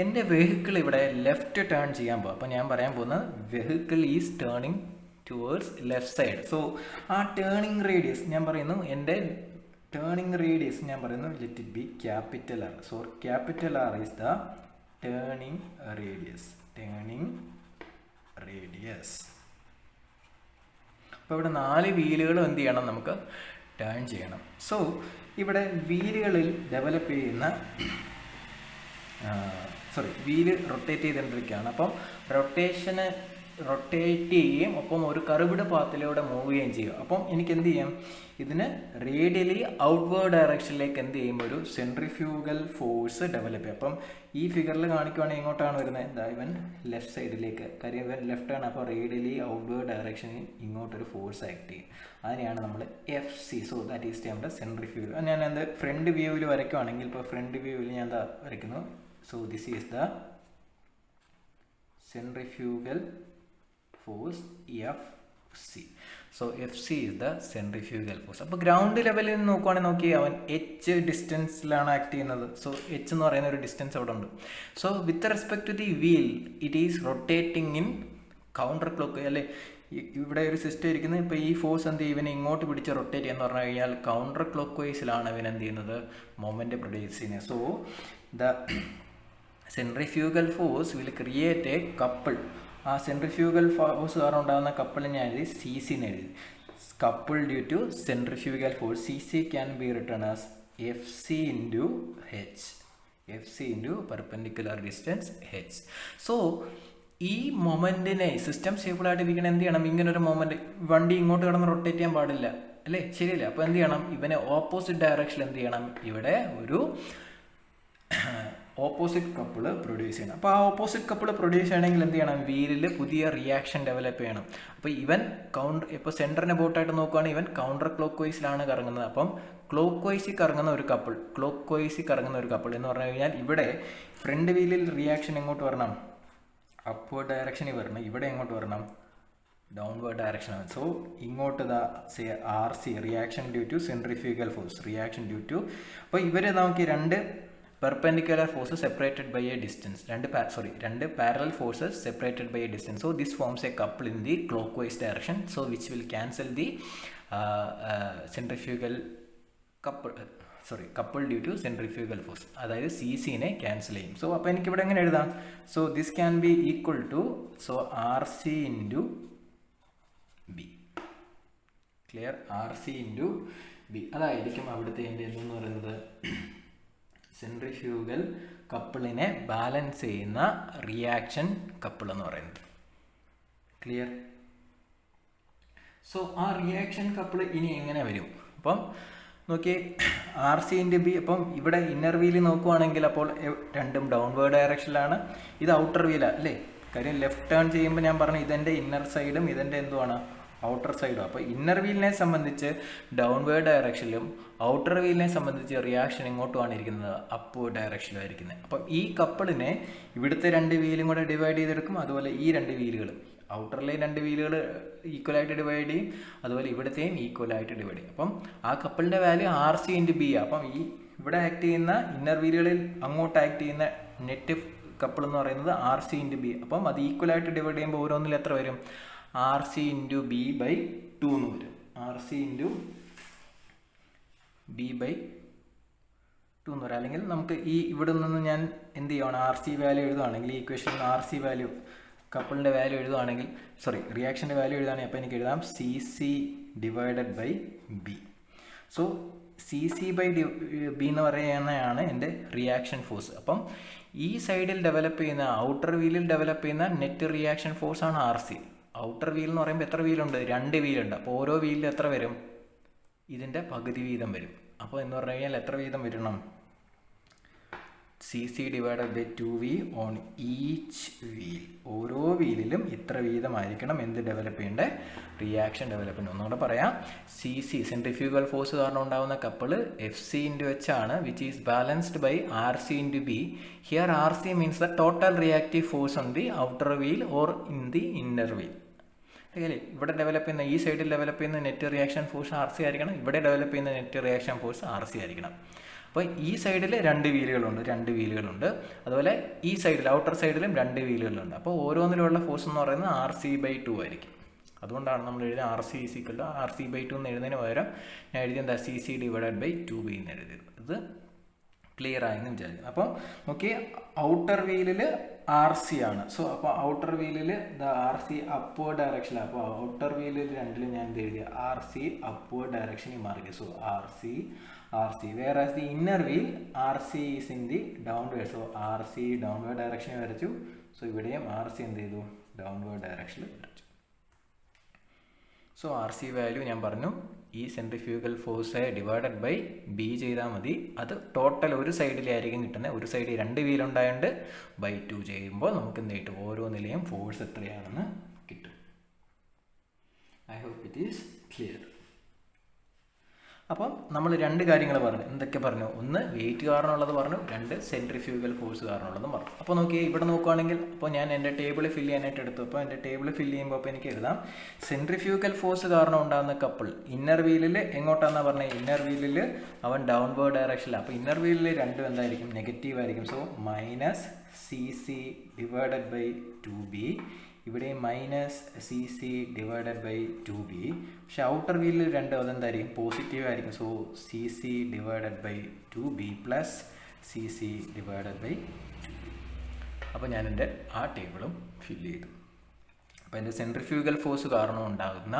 എൻ്റെ വെഹിക്കിൾ ഇവിടെ ലെഫ്റ്റ് ടേൺ ചെയ്യാൻ പോകും. അപ്പോൾ ഞാൻ പറയാൻ പോകുന്നത് vehicle is turning towards left side. So ആ ടേണിങ് റേഡിയസ് ഞാൻ പറയുന്നു, എൻ്റെ ടേണിങ് റേഡിയസ് ഞാൻ പറയുന്നു let it be capital R. So capital R is the turning radius. അപ്പോൾ ഇവിടെ 4 വീലുകളും എന്ത് ചെയ്യണം? നമുക്ക് ടേൺ ചെയ്യണം. സോ ഇവിടെ വീലുകളിൽ ഡെവലപ്പ് ചെയ്യുന്ന വീല് റൊട്ടേറ്റ് ചെയ്തുകൊണ്ടിരിക്കുകയാണ്. അപ്പം റൊട്ടേറ്റ് ചെയ്യുകയും ഒപ്പം ഒരു കർവ്ഡ് പാത്തിലൂടെ മൂവ് ചെയ്യുകയും ചെയ്യും. അപ്പം എനിക്ക് എന്ത് ചെയ്യാം? ഇതിന് റേഡിയലി ഔട്ട്വേർഡ് ഡയറക്ഷനിലേക്ക് എന്ത് ചെയ്യും? ഒരു സെൻട്രിഫ്യൂഗൽ ഫോഴ്സ് ഡെവലപ്പ് ചെയ്യും. അപ്പം ഈ ഫിഗറിൽ കാണിക്കുവാണെങ്കിൽ എങ്ങോട്ടാണ് വരുന്നത്? ഇവൻ ലെഫ്റ്റ് സൈഡിലേക്ക്, കാര്യം ഇവൻ ലെഫ്റ്റ് ആണ്. അപ്പോൾ റേഡിയലി ഔട്ട്വേർഡ് ഡയറക്ഷനിൽ ഇങ്ങോട്ടൊരു ഫോഴ്സ് ആക്ട് ചെയ്യും. അതിനെയാണ് നമ്മൾ FC. സോ ദാറ്റ് ഈസ് നമ്മുടെ സെൻട്രിഫ്യൂഗൽ. ഞാൻ എന്ത് ഫ്രണ്ട് വ്യൂവിൽ വരയ്ക്കുവാണെങ്കിൽ, ഇപ്പോൾ ഫ്രണ്ട് വ്യൂവിൽ ഞാൻ എന്താ വരയ്ക്കുന്നു? So this is the centrifugal force FC. So FC is the centrifugal force. അപ്പോൾ ഗ്രൗണ്ട് ലെവലിൽ നിന്ന് നോക്കുകയാണെങ്കിൽ അവൻ H ഡിസ്റ്റൻസിലാണ് ആക്ട് ചെയ്യുന്നത്. സോ H എന്ന് പറയുന്ന ഒരു ഡിസ്റ്റൻസ് അവിടെ ഉണ്ട്. So with respect to the wheel it is rotating in counter clock, അല്ലേ? ഇവിടെ ഒരു സിസ്റ്റം ഇരിക്കുന്നത്. ഇപ്പോൾ ഈ ഫോഴ്സ് എന്ത് ചെയ്യും? ഇവനെ ഇങ്ങോട്ട് പിടിച്ച് റൊട്ടേറ്റ് ചെയ്യാന്ന് പറഞ്ഞു കഴിഞ്ഞാൽ കൗണ്ടർ ക്ലോക്ക് വൈസിലാണ് ഇവൻ എന്ത് ചെയ്യുന്നത്? മൊമെൻറ്റ് പ്രൊഡ്യൂസ് ചെയ്യുന്നത്. So the centrifugal force will create a couple. ആ സെൻട്രിഫ്യൂഗൽ ഫോഴ്സ് കാരണം ഉണ്ടാകുന്ന കപ്പിൾ ഞാൻ എഴുതി CC എന്ന് എഴുതി. Couple due to centrifugal force. CC can be written as FC into H. FC into perpendicular distance H. So ഈ മൊമെൻറ്റിനെ system സ്റ്റേബിളായിട്ട് ഇരിക്കണം എന്ത് ചെയ്യണം? ഇങ്ങനൊരു മൊമെൻറ്റ്, വണ്ടി ഇങ്ങോട്ട് കിടന്ന് റൊട്ടേറ്റ് ചെയ്യാൻ പാടില്ല, അല്ലേ? ശരിയല്ലേ? അപ്പോൾ എന്ത് ചെയ്യണം? ഇവനെ ഓപ്പോസിറ്റ് ഡയറക്ഷനിൽ എന്ത് ചെയ്യണം? ഇവിടെ ഒരു ഓപ്പോസിറ്റ് കപ്പിൾ പ്രൊഡ്യൂസ് ചെയ്യണം. അപ്പോൾ ആ ഓപ്പോസിറ്റ് കപ്പിൾ പ്രൊഡ്യൂസ് ചെയ്യണമെങ്കിൽ എന്ത് ചെയ്യണം? വീലിൽ പുതിയ റിയാക്ഷൻ ഡെവലപ്പ് ചെയ്യണം. അപ്പോൾ ഇവൻ ഇപ്പോൾ സെൻറ്ററിനെ ബോട്ടായിട്ട് നോക്കുകയാണെങ്കിൽ ഇവൻ കൗണ്ടർ ക്ലോക്ക് വൈസിലാണ് കറങ്ങുന്നത്. അപ്പം ക്ലോക്ക് വൈസിൽ കറങ്ങുന്ന ഒരു കപ്പിൾ എന്ന് പറഞ്ഞു കഴിഞ്ഞാൽ ഇവിടെ ഫ്രണ്ട് വീലിൽ റിയാക്ഷൻ എങ്ങോട്ട് വരണം? അപ്വേർഡ് ഡയറക്ഷനിൽ വരണം. ഇവിടെ എങ്ങോട്ട് വരണം? ഡൗൺവേർഡ് ഡയറക്ഷനാണ്. സോ ഇങ്ങോട്ട് RC reaction due to centrifugal force, അപ്പോൾ ഇവർ നമുക്ക് 2 perpendicular forces separated by a distance, രണ്ട് parallel forces separated by a distance. So this forms a couple in the clockwise direction, so which will cancel the centrifugal couple due to centrifugal force. അതായത് CC നെ cancel ചെയ്യും. So അപ്പോൾ എനിക്ക് ഇവിടെ എങ്ങനെ എഴുതാം? So this can be equal to RC into B. Clear? RC into B അതായിരിക്കും അവിടുത്തെ എൻ്റെ എന്തെന്ന് പറയുന്നത് സെൻട്രിഫ്യൂഗൽ കപ്പിളിനെ ബാലൻസ് ചെയ്യുന്ന റിയാക്ഷൻ കപ്പിൾ എന്ന് പറയുന്നത്. ക്ലിയർ? സോ ആ റിയാക്ഷൻ കപ്പിൾ ഇനി എങ്ങനെ വരും? അപ്പം നോക്കിയേ, RC ഇൻറ്റു B. അപ്പം ഇവിടെ ഇന്നർ വീല് നോക്കുവാണെങ്കിൽ അപ്പോൾ രണ്ടും ഡൗൺവേർഡ് ഡയറക്ഷനിലാണ്. ഇത് ഔട്ടർ വീലാണ്, അല്ലേ? കാര്യം ലെഫ്റ്റ് ടേൺ ചെയ്യുമ്പോൾ ഞാൻ പറഞ്ഞു ഇതെൻ്റെ ഇന്നർ സൈഡും ഇതെൻ്റെ എന്തുവാണ്? ഔട്ടർ സൈഡും. അപ്പോൾ ഇന്നർ വീലിനെ സംബന്ധിച്ച് ഡൗൺവേർഡ് ഡയറക്ഷനിലും ഔട്ടർ വീലിനെ സംബന്ധിച്ച് റിയാക്ഷൻ എങ്ങോട്ടുമാണ് ഇരിക്കുന്നത്? അപ്വേർഡ് ഡയറക്ഷനിലാണ് ഇരിക്കുന്നത്. അപ്പം ഈ കപ്പിളിനെ ഇവിടുത്തെ 2 വീലും കൂടെ ഡിവൈഡ് ചെയ്തെടുക്കും. അതുപോലെ ഈ 2 വീലുകൾ, ഔട്ടറിലെ 2 വീലുകൾ ഈക്വലായിട്ട് ഡിവൈഡ് ചെയ്യും. അതുപോലെ ഇവിടുത്തെയും ഈക്വലായിട്ട് ഡിവൈഡ് ചെയ്യും. അപ്പം ആ കപ്പിളിൻ്റെ വാല്യൂ RC ഇൻറ്റു B. അപ്പം ഈ ഇവിടെ ആക്ട് ചെയ്യുന്ന ഇന്നർ വീലുകളിൽ അങ്ങോട്ട് ആക്ട് ചെയ്യുന്ന നെറ്റ് കപ്പിൾ എന്ന് പറയുന്നത് ആർ സി ഇൻറ്റു ബി. അപ്പം അത് ഈക്വലായിട്ട് ഡിവൈഡ് ചെയ്യുമ്പോൾ ഓരോന്നിൽ എത്ര വരും? R C into B by 2 എന്ന് വരും. R C into B by 2 എന്ന് വരാം. അല്ലെങ്കിൽ നമുക്ക് ഈ ഇവിടെ നിന്ന് ഞാൻ എന്ത് ചെയ്യുവാണ്, ആർ സി വാല്യൂ എഴുതുകയാണെങ്കിൽ, ഈ ഇക്വേഷനിൽ ആർ സി വാല്യൂ കപ്പിളിൻ്റെ വാല്യൂ എഴുതുകയാണെങ്കിൽ, റിയാക്ഷൻ്റെ വാല്യൂ എഴുതുകയാണെങ്കിൽ അപ്പോൾ എനിക്ക് എഴുതാം C C divided by B. So C C by B എന്ന് പറയുന്നതാണ് എൻ്റെ റിയാക്ഷൻ ഫോഴ്സ്. അപ്പം ഈ സൈഡിൽ ഡെവലപ്പ് ചെയ്യുന്ന, ഔട്ടർ വീലിൽ ഡെവലപ്പ് ചെയ്യുന്ന നെറ്റ് റിയാക്ഷൻ ഫോഴ്സാണ് ആർ സി. ഔട്ടർ വീൽ എന്ന് പറയുമ്പോൾ എത്ര വീലുണ്ട്? 2 വീലുണ്ട്. അപ്പോൾ ഓരോ വീലിൽ എത്ര വരും? ഇതിൻ്റെ പകുതി വീതം വരും. അപ്പോൾ എന്ന് പറഞ്ഞു കഴിഞ്ഞാൽ എത്ര വീതം വരണം? C C divided by 2v on each wheel. ഓരോ വീലിലും ഇത്ര വീതമായിരിക്കണം എന്ത് ഡെവലപ്പ് ചെയ്യേണ്ടത്? റിയാക്ഷൻ ഡെവലപ്പ് ചെയ്യണം. ഒന്നുകൂടെ പറയാം, സി സി സെൻട്രിഫ്യൂഗൽ ഫോഴ്സ് കാരണം ഉണ്ടാകുന്ന couple F C into H ആണ്, which is balanced by R C into B. Here R C means the total reactive force on the outer wheel or in the inner wheel. അല്ലേ, ഇവിടെ develop ചെയ്യുന്ന, ഈ സൈഡിൽ develop ചെയ്യുന്ന net reaction force R C ആയിരിക്കണം, ഇവിടെ develop ചെയ്യുന്ന net reaction force R C ആയിരിക്കണം. അപ്പോൾ ഈ സൈഡിൽ 2 വീലുകളുണ്ട്, അതുപോലെ ഈ സൈഡിൽ ഔട്ടർ സൈഡിലും 2 വീലുകളുണ്ട്. അപ്പോൾ ഓരോന്നിലുള്ള ഫോഴ്സ് എന്ന് പറയുന്നത് ആർ സി ബൈ 2 ആയിരിക്കും. അതുകൊണ്ടാണ് നമ്മൾ എഴുതിയത് R C equal to R C by 2 എന്ന് എഴുതുന്നതിന് പകരം ഞാൻ എഴുതിയത് എന്താ, C C divided by 2b എന്ന് എഴുതിയത്. ഇത് ക്ലിയർ ആയെന്ന് വിചാരിക്കും. അപ്പം ഓക്കെ, ഔട്ടർ വീലിൽ ആർ സി ആണ്. സോ അപ്പോൾ ഔട്ടർ വീലിൽ ആർ സി അപ്വേർഡ് ഡയറക്ഷനിലാണ്. അപ്പോൾ ഔട്ടർ വീലിൽ 2 ഞാൻ എന്ത് എഴുതിയ, ആർ സി അപ്വേർഡ് ഡയറക്ഷനിൽ മാറി. So R C whereas the inner wheel RC is in the downward. So RC downward direction വരച്ചു. സോ ഇവിടെയും RC എന്ത് ചെയ്തു, ഡൗൺവേർഡ് ഡയറക്ഷനിൽ വരച്ചു. സോ RC വാല്യൂ ഞാൻ പറഞ്ഞു, ഈ centrifugal force divided by B ചെയ്താൽ മതി. അത് ടോട്ടൽ ഒരു സൈഡിലായിരിക്കും കിട്ടുന്നത്. ഒരു സൈഡിൽ 2 വീലുണ്ടായതുകൊണ്ട് ബൈ 2 ചെയ്യുമ്പോൾ നമുക്ക് എന്ത് കിട്ടും, ഓരോ നിലയും ഫോഴ്സ് എത്രയാണെന്ന് കിട്ടും. I hope it is clear. അപ്പം നമ്മൾ 2 കാര്യങ്ങൾ പറഞ്ഞു. എന്തൊക്കെ പറഞ്ഞു? ഒന്ന് വെയിറ്റ് കാരണമുള്ളത് പറഞ്ഞു, 2 സെൻട്രിഫ്യൂഗൽ ഫോഴ്സ് കാരണമുള്ളതും പറഞ്ഞു. അപ്പോൾ നോക്കിയേ, ഇവിടെ നോക്കുകയാണെങ്കിൽ അപ്പോൾ ഞാൻ എൻ്റെ ടേബിൾ ഫില്ല് ചെയ്യാനായിട്ട് എടുത്തു. അപ്പോൾ എൻ്റെ ടേബിൾ ഫില്ല് ചെയ്യുമ്പോൾ അപ്പോൾ എനിക്ക് എഴുതാം, സെൻട്രിഫ്യൂഗൽ ഫോഴ്സ് കാരണം ഉണ്ടാകുന്ന കപ്പിൾ ഇന്നർ വീലിൽ എങ്ങോട്ടാണെന്നാണ് പറഞ്ഞത്? ഇന്നർ വീലിൽ അവൻ ഡൗൺവേർഡ് ഡയറക്ഷനിലാണ്. അപ്പോൾ ഇന്നർ വീലിൽ 2 എന്തായിരിക്കും, നെഗറ്റീവ് ആയിരിക്കും. So minus C C divided by 2b. ഇവിടെ minus C C divided by 2b. പക്ഷെ ഔട്ടർ വീലിൽ 2 അതെന്തായിരിക്കും, പോസിറ്റീവ് ആയിരിക്കും. So C C divided by 2b plus C C divided by 2b. അപ്പോൾ ഞാൻ എൻ്റെ ആ ടേബിളും ഫില്ല് ചെയ്തു. അപ്പോൾ എൻ്റെ സെൻട്രിഫ്യൂഗൽ ഫോഴ്സ് കാരണം ഉണ്ടാകുന്ന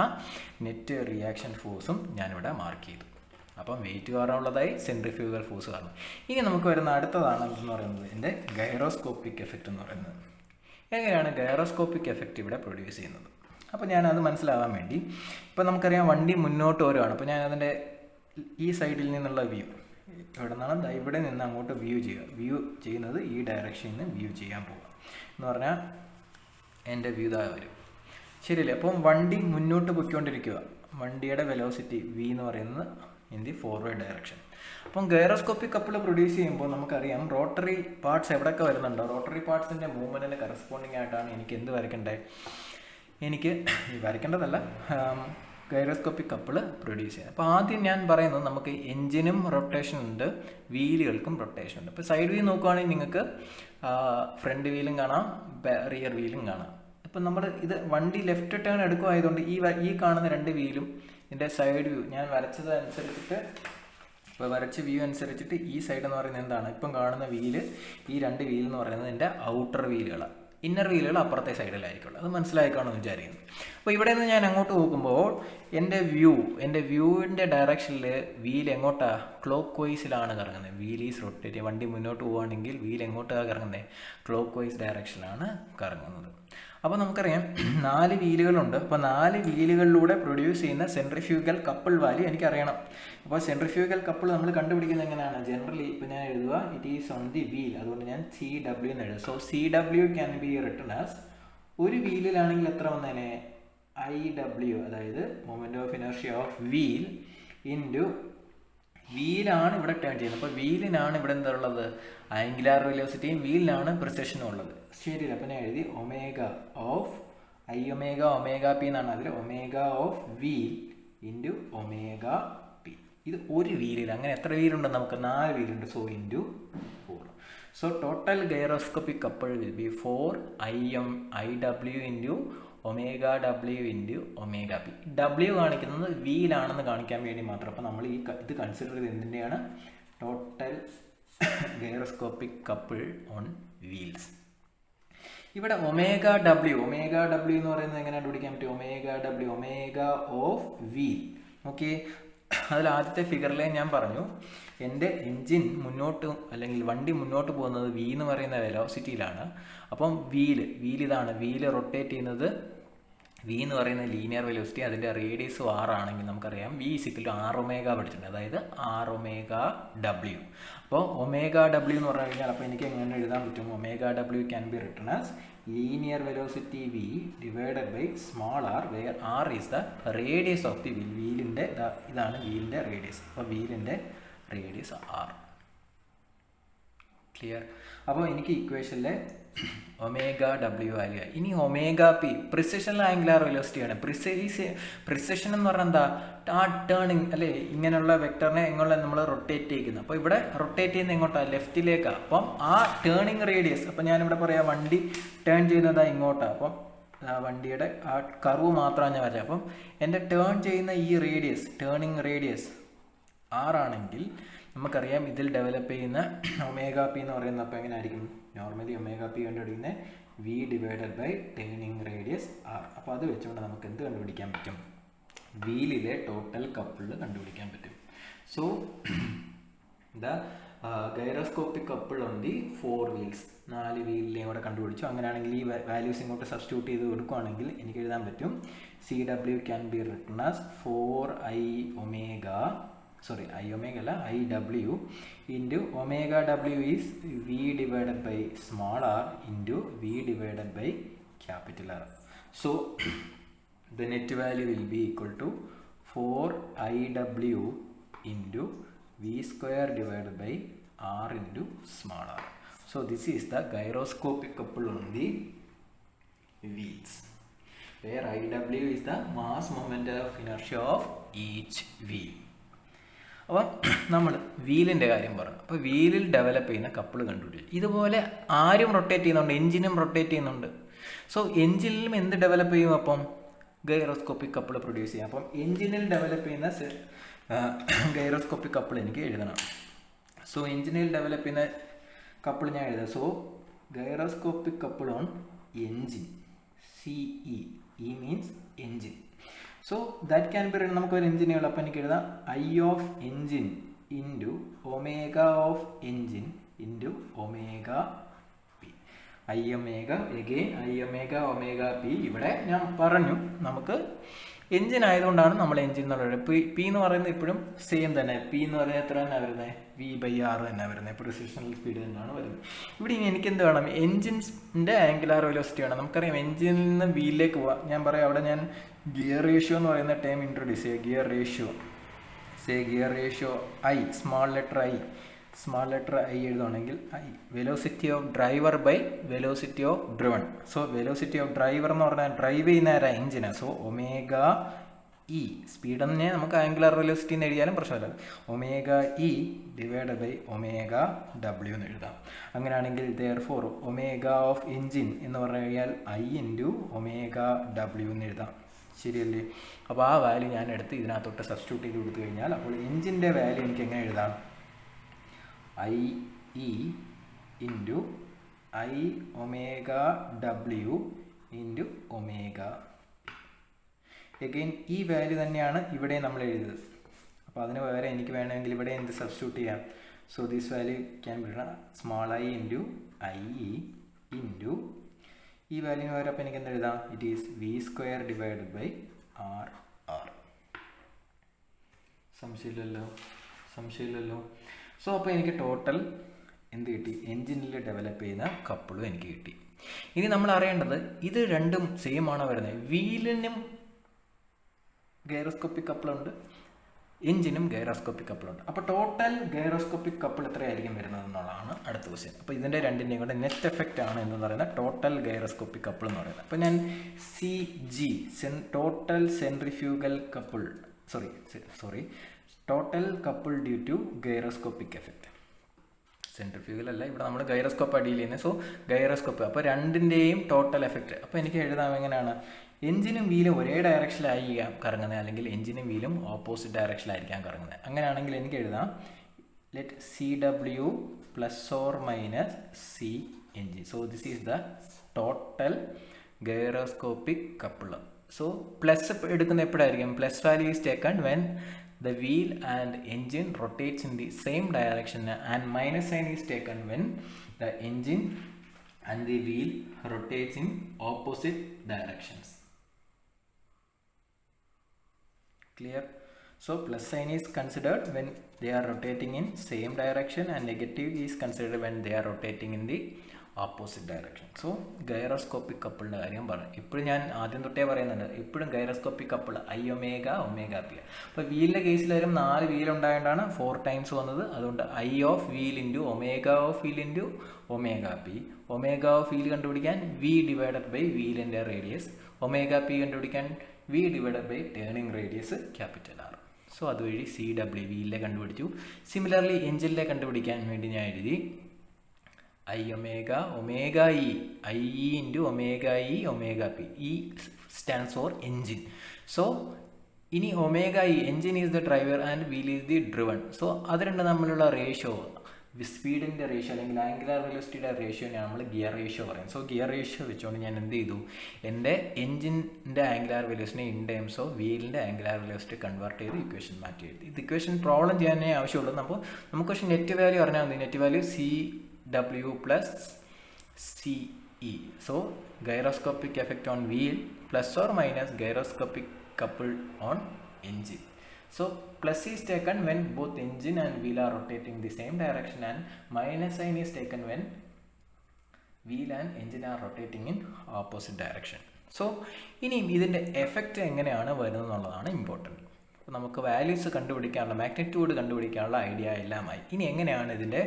നെറ്റ് റിയാക്ഷൻ ഫോഴ്സും ഞാനിവിടെ മാർക്ക് ചെയ്തു. അപ്പം വെയിറ്റ് കാരണമുള്ളതായി, സെൻട്രിഫ്യൂഗൽ ഫോഴ്സ് കാരണം. ഇനി നമുക്ക് വരുന്ന അടുത്തതാണ് എന്തെന്ന് പറയുന്നത്, എൻ്റെ ഗൈറോസ്കോപ്പിക് എഫക്റ്റ് എന്ന് പറയുന്നത്. എങ്ങനെയാണ് ഗൈറോസ്കോപ്പിക് എഫക്റ്റ് ഇവിടെ പ്രൊഡ്യൂസ് ചെയ്യുന്നത്? അപ്പോൾ ഞാനത് മനസ്സിലാവാൻ വേണ്ടി, ഇപ്പോൾ നമുക്കറിയാം വണ്ടി മുന്നോട്ട് വരുവാണ്. അപ്പോൾ ഞാനതിൻ്റെ ഈ സൈഡിൽ നിന്നുള്ള വ്യൂ, ഇവിടെ നിന്നാണ് ഇവിടെ നിന്ന് അങ്ങോട്ട് വ്യൂ ചെയ്യുന്നത് ഈ ഡയറക്ഷനിൽ നിന്ന് വ്യൂ ചെയ്യാൻ പോകുക എന്ന് പറഞ്ഞാൽ എൻ്റെ വ്യൂ ഇതാ വരും. ശരിയല്ലേ? അപ്പം വണ്ടി മുന്നോട്ട് പൊയ്ക്കൊണ്ടിരിക്കുക. വണ്ടിയുടെ വെലോസിറ്റി v എന്ന് പറയുന്നത് ഇൻ ദി ഫോർവേഡ് ഡയറക്ഷൻ. അപ്പം ഗൈറോസ്കോപ്പിക് കപ്പിൾ പ്രൊഡ്യൂസ് ചെയ്യുമ്പോൾ നമുക്കറിയാം റോട്ടറി പാർട്സ് എവിടെയൊക്കെ വരുന്നുണ്ടോ, റോട്ടറി പാർട്സിൻ്റെ മൂവ്മെൻറ്റിന് കറസ്പോണ്ടിങ് ആയിട്ടാണ് എനിക്ക് എന്ത് വരയ്ക്കേണ്ടത്, എനിക്ക് വരയ്ക്കേണ്ടതല്ല, ഗൈറോസ്കോപ്പിക് കപ്പിൾ പ്രൊഡ്യൂസ് ചെയ്യുന്നത്. അപ്പോൾ ആദ്യം ഞാൻ പറയുന്നത്, നമുക്ക് എൻജിനും റൊട്ടേഷൻ ഉണ്ട്, വീലുകൾക്കും റൊട്ടേഷൻ ഉണ്ട്. ഇപ്പോൾ സൈഡ് വ്യൂ നോക്കുകയാണെങ്കിൽ നിങ്ങൾക്ക് ഫ്രണ്ട് വീലും കാണാം, റിയർ വീലും കാണാം. ഇപ്പം നമ്മൾ ഇത് വണ്ടി ലെഫ്റ്റ് ടേൺ എടുക്കുമായതുകൊണ്ട് ഈ കാണുന്ന 2 വീലും ഇതിൻ്റെ സൈഡ് വ്യൂ ഞാൻ വരച്ചത് അനുസരിച്ചിട്ട്, ഇപ്പോൾ വരച്ച വ്യൂ അനുസരിച്ചിട്ട് ഈ സൈഡ് എന്ന് പറയുന്നത് എന്താണ്, ഇപ്പം കാണുന്ന വീല്, ഈ 2 വീൽ എന്ന് പറയുന്നത് എൻ്റെ ഔട്ടർ വീലുകളാണ്. ഇന്നർ വീലുകൾ അപ്പുറത്തെ സൈഡിലായിരിക്കുള്ളൂ. അത് മനസ്സിലായിക്കാണെന്ന് വിചാരിക്കുന്നു. അപ്പോൾ ഇവിടെ നിന്ന് ഞാൻ അങ്ങോട്ട് നോക്കുമ്പോൾ എൻ്റെ വ്യൂവിൻ്റെ ഡയറക്ഷനിൽ വീൽ എങ്ങോട്ടാണ്, ക്ലോക്ക് വൈസിലാണ് കറങ്ങുന്നത്. Wheel is rotate. വണ്ടി മുന്നോട്ട് പോവുകയാണെങ്കിൽ വീൽ എങ്ങോട്ടാണ് കറങ്ങുന്നത്, ക്ലോക്ക് വൈസ് ഡയറക്ഷനിലാണ് കറങ്ങുന്നത്. അപ്പോൾ നമുക്കറിയാം 4 വീലുകളുണ്ട്. അപ്പോൾ 4 വീലുകളിലൂടെ പ്രൊഡ്യൂസ് ചെയ്യുന്ന സെൻട്രിഫ്യൂഗൽ കപ്പിൾ വാല്യൂ എനിക്കറിയണം. അപ്പോൾ സെൻട്രിഫ്യൂഗൽ കപ്പിൾ നമ്മൾ കണ്ടുപിടിക്കുന്നത് എങ്ങനെയാണ്? ജനറലി ഇപ്പോൾ ഞാൻ എഴുതുക, it is on the wheel. അതുകൊണ്ട് ഞാൻ CW എന്ന് എഴുതും. So CW can be written as, ഒരു വീലിലാണെങ്കിൽ എത്ര വന്നേനെ, IW, അതായത് moment of inertia of wheel into വീലാണ് ഇവിടെ ടേൺ ചെയ്യുന്നത്. അപ്പോൾ വീലിനാണ് ഇവിടെ എന്താ ഉള്ളത്, ആംഗുലാർ വെലോസിറ്റിയും വീലിനാണ് പ്രിസിഷനും ഉള്ളത്. ശരി, അപ്പം ഞാൻ എഴുതി ഒമേഗ ഓഫ് ഒമേഗ P എന്നാണ്. അതിൽ omega of wheel into omega P. ഇത് ഒരു വീലിൽ. അങ്ങനെ എത്ര വീലുണ്ട് നമുക്ക്? 4 വീലുണ്ട്. So into 4. So total gyroscopic couple will be 4IW into omega W into omega P. W കാണിക്കുന്നത് വീലാണെന്ന് കാണിക്കാൻ വേണ്ടി മാത്രം. അപ്പോൾ നമ്മൾ ഇത് കൺസിഡർ ചെയ്ത് എന്തിൻ്റെയാണ്? Total gyroscopic couple on wheels. ഇവിടെ ഒമേഗ ഡബ്ല്യു എന്ന് പറയുന്നത് എങ്ങനെ കണ്ടുപിടിക്കാൻ പറ്റും? Omega of wheel. ഓക്കെ, അതിൽ ആദ്യത്തെ ഫിഗറിലെ ഞാൻ പറഞ്ഞു എൻ്റെ എൻജിൻ മുന്നോട്ട് അല്ലെങ്കിൽ വണ്ടി മുന്നോട്ട് പോകുന്നത് വി എന്ന് പറയുന്ന വെലോസിറ്റിയിലാണ്. അപ്പം വീല് ഇതാണ്. വീല് റൊട്ടേറ്റ് ചെയ്യുന്നത് വി എന്ന് പറയുന്ന ലീനിയർ വെലോസിറ്റി, അതിൻ്റെ റേഡിയസ് ആർ ആണെങ്കിൽ നമുക്കറിയാം വി = R⍵ പഠിച്ചിട്ടുണ്ട്. അതായത് R⍵W. അപ്പോൾ ഒമേഗ ഡബ്ല്യു എന്ന് പറഞ്ഞു കഴിഞ്ഞാൽ അപ്പോൾ എനിക്ക് എങ്ങനെ എഴുതാൻ പറ്റും? Omega W can be written as linear velocity V divided by small R, where R is the radius of the wheel. വീലിൻ്റെ ഇതാണ് വീലിൻ്റെ റേഡിയസ്. അപ്പോൾ വീലിൻ്റെ റേഡിയസ് ആർ. ക്ലിയർ? അപ്പോൾ എനിക്ക് ഇക്വേഷനിലെ ഒമേഗ ഡബ്ല്യു വാല്യൂ ആയി. ഇനി ഒമേഗ പി പ്രിസിഷൻ ആംഗുലാർ വെലോസിറ്റിയാണ്. Precession എന്ന് പറഞ്ഞാൽ എന്താ? ആ ടേണിങ് അല്ലേ, ഇങ്ങനെയുള്ള വെക്ടറിനെ എങ്ങോട്ട് നമ്മൾ റൊട്ടേറ്റ് ചെയ്യുന്നത്. അപ്പോൾ ഇവിടെ റൊട്ടേറ്റ് ചെയ്യുന്നത് എങ്ങോട്ടാണ്? ലെഫ്റ്റിലേക്കാണ്. അപ്പം ആ ടേണിങ് റേഡിയസ്, അപ്പം ഞാനിവിടെ പറയാം വണ്ടി ടേൺ ചെയ്യുന്നത് ഇങ്ങോട്ടാണ്. അപ്പം വണ്ടിയുടെ ആ കർവ് മാത്രമാണ് ഞാൻ വരച്ചത്. അപ്പം എൻ്റെ ടേൺ ചെയ്യുന്ന ഈ റേഡിയസ്, ടേണിങ് റേഡിയസ് ആറാണെങ്കിൽ നമുക്കറിയാം ഇതിൽ ഡെവലപ്പ് ചെയ്യുന്ന ഒമേഗ പി എന്ന് പറയുന്നത് അപ്പോൾ എങ്ങനെ ആയിരിക്കും? നോർമലി ഒമേഗ പി കണ്ടുപിടിക്കുന്നത് V divided by turning radius R. അപ്പോൾ അത് വെച്ചുകൊണ്ട് നമുക്ക് എന്ത് കണ്ടുപിടിക്കാൻ പറ്റും? വീലിലെ ടോട്ടൽ കപ്പിൾ കണ്ടുപിടിക്കാൻ പറ്റും. So the gyroscopic couple on the 4 wheels, 4 വീലിനെയും കൂടെ കണ്ടുപിടിച്ചു. അങ്ങനെയാണെങ്കിൽ ഈ വാല്യൂസ് ഇങ്ങോട്ട് സബ്സ്റ്റിറ്റ്യൂട്ട് ചെയ്ത് കൊടുക്കുകയാണെങ്കിൽ എനിക്ക് എഴുതാൻ പറ്റും CW can be written as 4IW into omega W is V divided by small r into V divided by capital R. So the net value will be equal to 4IW into V square divided by R into small r. So this is the gyroscopic couple on the wheels, where IW is the mass moment of inertia of each wheel. അപ്പോൾ നമ്മൾ വീലിൻ്റെ കാര്യം പറഞ്ഞു. അപ്പോൾ വീലിൽ develop ചെയ്യുന്ന couple കണ്ടുപിടിച്ചു. ഇതുപോലെ ആരും rotate ചെയ്യുന്നുണ്ട്, എൻജിനും റൊട്ടേറ്റ് ചെയ്യുന്നുണ്ട്. സോ എൻജിനിലും എന്ത് ഡെവലപ്പ് ചെയ്യും? അപ്പം ഗൈറോസ്കോപ്പിക് കപ്പിൾ പ്രൊഡ്യൂസ് ചെയ്യാം. അപ്പം എൻജിനിൽ ഡെവലപ്പ് ചെയ്യുന്ന ഗൈറോസ്കോപ്പിക് കപ്പിൾ എനിക്ക് എഴുതണം. സോ എൻജിനിൽ ഡെവലപ്പ് ചെയ്യുന്ന കപ്പിൾ ഞാൻ എഴുതാം. So gyroscopic couple on engine, CE means engine. So that can be written. നമുക്കൊരു എൻജിനുകൾ അപ്പോൾ എനിക്ക് എഴുതാം I of engine into omega of engine into omega P. Omega omega P. ഇവിടെ ഞാൻ പറഞ്ഞു നമുക്ക് എൻജിൻ ആയതുകൊണ്ടാണ് നമ്മൾ എൻജിൻ എന്നുള്ളത്. പി എന്ന് പറയുന്നത് ഇപ്പോഴും സെയിം തന്നെ. പി എന്ന് പറയുന്നത് എത്ര തന്നെ വരുന്നത്? V/R തന്നെ വരുന്നത്. പ്രിസിഷണൽ സ്പീഡ് തന്നെയാണ് വരുന്നത്. ഇവിടെ ഇനി എനിക്ക് എന്ത് വേണം? എൻജിൻസിൻ്റെ ആംഗുലാർ വെലോസിറ്റി വേണം. നമുക്കറിയാം എൻജിനിൽ നിന്ന് വീലിലേക്ക് പോവാം. ഞാൻ പറയാം അവിടെ ഞാൻ ഗിയർ റേഷ്യോ എന്ന് പറയുന്ന ടേം ഇൻട്രൊഡ്യൂസ് ചെയ്യുക. Gear ratio I, small letter I എഴുതുകയാണെങ്കിൽ velocity of driver by velocity of driven. So velocity of driver എന്ന് പറഞ്ഞാൽ ഡ്രൈവ് ചെയ്യുന്ന ആരാ? എഞ്ചിനാണ്. സോ ഒമേഗ ഇ, സ്പീഡ് തന്നെ നമുക്ക് ആംഗുലാർ വെലോസിറ്റി എന്ന് എഴുതിയാലും പ്രശ്നമില്ല. Omega E divide by omega W എന്ന് എഴുതാം. അങ്ങനെയാണെങ്കിൽ ദെയർഫോർ ഒമേഗ ഓഫ് എൻജിൻ എന്ന് പറഞ്ഞു കഴിഞ്ഞാൽ I ഇൻറ്റു ഒമേഗ ഡബ്ല്യു എന്ന് എഴുതാം. ശരിയല്ലേ? അപ്പോൾ ആ വാല്യൂ ഞാൻ എടുത്ത് ഇതിനകത്തോട്ട് സബ്സ്റ്റിറ്റ്യൂട്ട് ചെയ്ത് കൊടുത്തു കഴിഞ്ഞാൽ അപ്പോൾ എൻജിൻ്റെ വാല്യൂ എനിക്ക് എങ്ങനെ എഴുതാം? IE into I omega W into omega. Again ഈ വാല്യൂ തന്നെയാണ് ഇവിടെ നമ്മൾ എഴുതിയത്. അപ്പോൾ അതിന് പകരം എനിക്ക് വേണമെങ്കിൽ ഇവിടെ എന്ത് സബ്സ്റ്റിറ്റ്യൂട്ട് ചെയ്യാം? So this value can be small I into IE into ഈ വാല്യൂന് പകരം അപ്പോൾ എനിക്ക് എന്ത് എഴുതാം? It is V square divided by R. സംശയമില്ലല്ലോ. സോ അപ്പോൾ എനിക്ക് ടോട്ടൽ എന്ത് കിട്ടി? എൻജിനിൽ ഡെവലപ്പ് ചെയ്യുന്ന കപ്പിളും എനിക്ക് കിട്ടി. ഇനി നമ്മൾ അറിയേണ്ടത് ഇത് രണ്ടും സെയിം ആണോ വരുന്നത്? വീലിനും ഗൈറോസ്കോപ്പിക് കപ്പിളുണ്ട്, എൻജിനും ഗൈറോസ്കോപ്പിക് കപ്പിളുണ്ട്. അപ്പോൾ ടോട്ടൽ ഗൈറോസ്കോപ്പിക് കപ്പിൾ എത്രയായിരിക്കും വരുന്നത് എന്നുള്ളതാണ് അടുത്ത ക്വസ്റ്റ്യൻ. അപ്പോൾ ഇതിൻ്റെ രണ്ടിൻ്റെയും കൂടെ നെറ്റ് എഫക്റ്റ് ആണ് എന്ന് പറയുന്നത് ടോട്ടൽ ഗൈറോസ്കോപ്പിക് കപ്പിൾ എന്ന് പറയുന്നത്. അപ്പോൾ ഞാൻ CG total centrifugal couple total couple due to gyroscopic effect. സെൻട്രിഫ്യൂഗലല്ല, ഇവിടെ നമ്മൾ ഗൈറോസ്കോപ്പ് അടിയിൽ ചെയ്യുന്നത്. സോ ഗൈറോസ്കോപ്പ്, അപ്പോൾ രണ്ടിൻ്റെയും ടോട്ടൽ എഫക്റ്റ്. അപ്പോൾ എനിക്ക് എഴുതാം എങ്ങനെയാണ്, എഞ്ചിനും വീലും ഒരേ ഡയറക്ഷനിലായിരിക്കാം കറങ്ങുന്നത്, അല്ലെങ്കിൽ എഞ്ചിനും വീലും ഓപ്പോസിറ്റ് ഡയറക്ഷനിലായിരിക്കാം കറങ്ങുന്നത്. അങ്ങനെയാണെങ്കിൽ എനിക്ക് എഴുതാം let C W plus or minus C engine. So this is the total gyroscopic couple. So plus എടുക്കുന്ന എപ്പോഴായിരിക്കും, plus value is taken when the wheel and engine rotates in the same direction, and minus sign is taken when the engine and the wheel rotates in opposite directions. Clear? So plus sign is considered when they are rotating in same direction, and negative is considered when they are rotating in the opposite direction. So gyroscopic കപ്പിളിൻ്റെ കാര്യം പറഞ്ഞു. ഇപ്പോഴും ഞാൻ ആദ്യം തൊട്ടേ പറയുന്നുണ്ട്, ഇപ്പോഴും gyroscopic couple I omega omega P. അപ്പോൾ വീലിൻ്റെ കേസിൽ വരും 4 വീൽ ഉണ്ടായതുകൊണ്ടാണ് 4 ടൈംസ് വന്നത്. അതുകൊണ്ട് I of wheel into omega of wheel into omega P. Omega of wheel കണ്ടുപിടിക്കാൻ വി ഡിവൈഡഡ് ബൈ വീലിൻ്റെ റേഡിയസ്, ഒമേഗ പി കണ്ടുപിടിക്കാൻ V divided by turning radius capital R. So അതുവഴി സി ഡബ്ല്യു വീലിലെ കണ്ടുപിടിച്ചു. Similarly എഞ്ചിനിലെ കണ്ടുപിടിക്കാൻ വേണ്ടി ഞാൻ എഴുതി I omega omega E, I E into omega E omega P. E stands for engine. So ഇനി omega E, engine is the driver and wheel is the driven. So അത് രണ്ട് തമ്മിലുള്ള റേഷ്യോ, സ്പീഡിൻ്റെ റേഷ്യോ അല്ലെങ്കിൽ ആംഗുലാർ വെലോസിറ്റിയുടെ റേഷ്യോനെ നമ്മൾ gear ratio പറയും. സോ ഗിയർ റേഷ്യോ വെച്ചുകൊണ്ട് ഞാൻ എന്ത് ചെയ്തു, എൻ്റെ എൻജിൻ്റെ ആംഗുലാർ വെലോസിറ്റിനെ ഇൻ ടേംസ് ഓഫ് വീലിൻ്റെ ആംഗുലാർ വെലോസിറ്റി കൺവേർട്ട് ചെയ്ത് ഇക്വേഷൻ മാറ്റി എഴുതി. ഇത് ഇക്വേഷൻ പ്രോബ്ലം ചെയ്യാനേ ആവശ്യമുള്ളൂ. അപ്പോൾ നമുക്ക് പക്ഷേ നെറ്റ് വാല്യൂ അറിഞ്ഞാൽ മതി. Net value C W plus CE. So gyroscopic effect on wheel plus or minus gyroscopic coupled on engine. So plus is taken when both engine and wheel are rotating the same direction, and minus sign is taken when wheel and engine are rotating in opposite direction. So ഇനിയും ഇതിൻ്റെ effect എങ്ങനെയാണ് വരുന്നത് എന്നുള്ളതാണ് important. അപ്പോൾ നമുക്ക് values കണ്ടുപിടിക്കാനുള്ള, magnitude കണ്ടുപിടിക്കാനുള്ള idea എല്ലാമായി. ഇനി എങ്ങനെയാണ് ഇതിൻ്റെ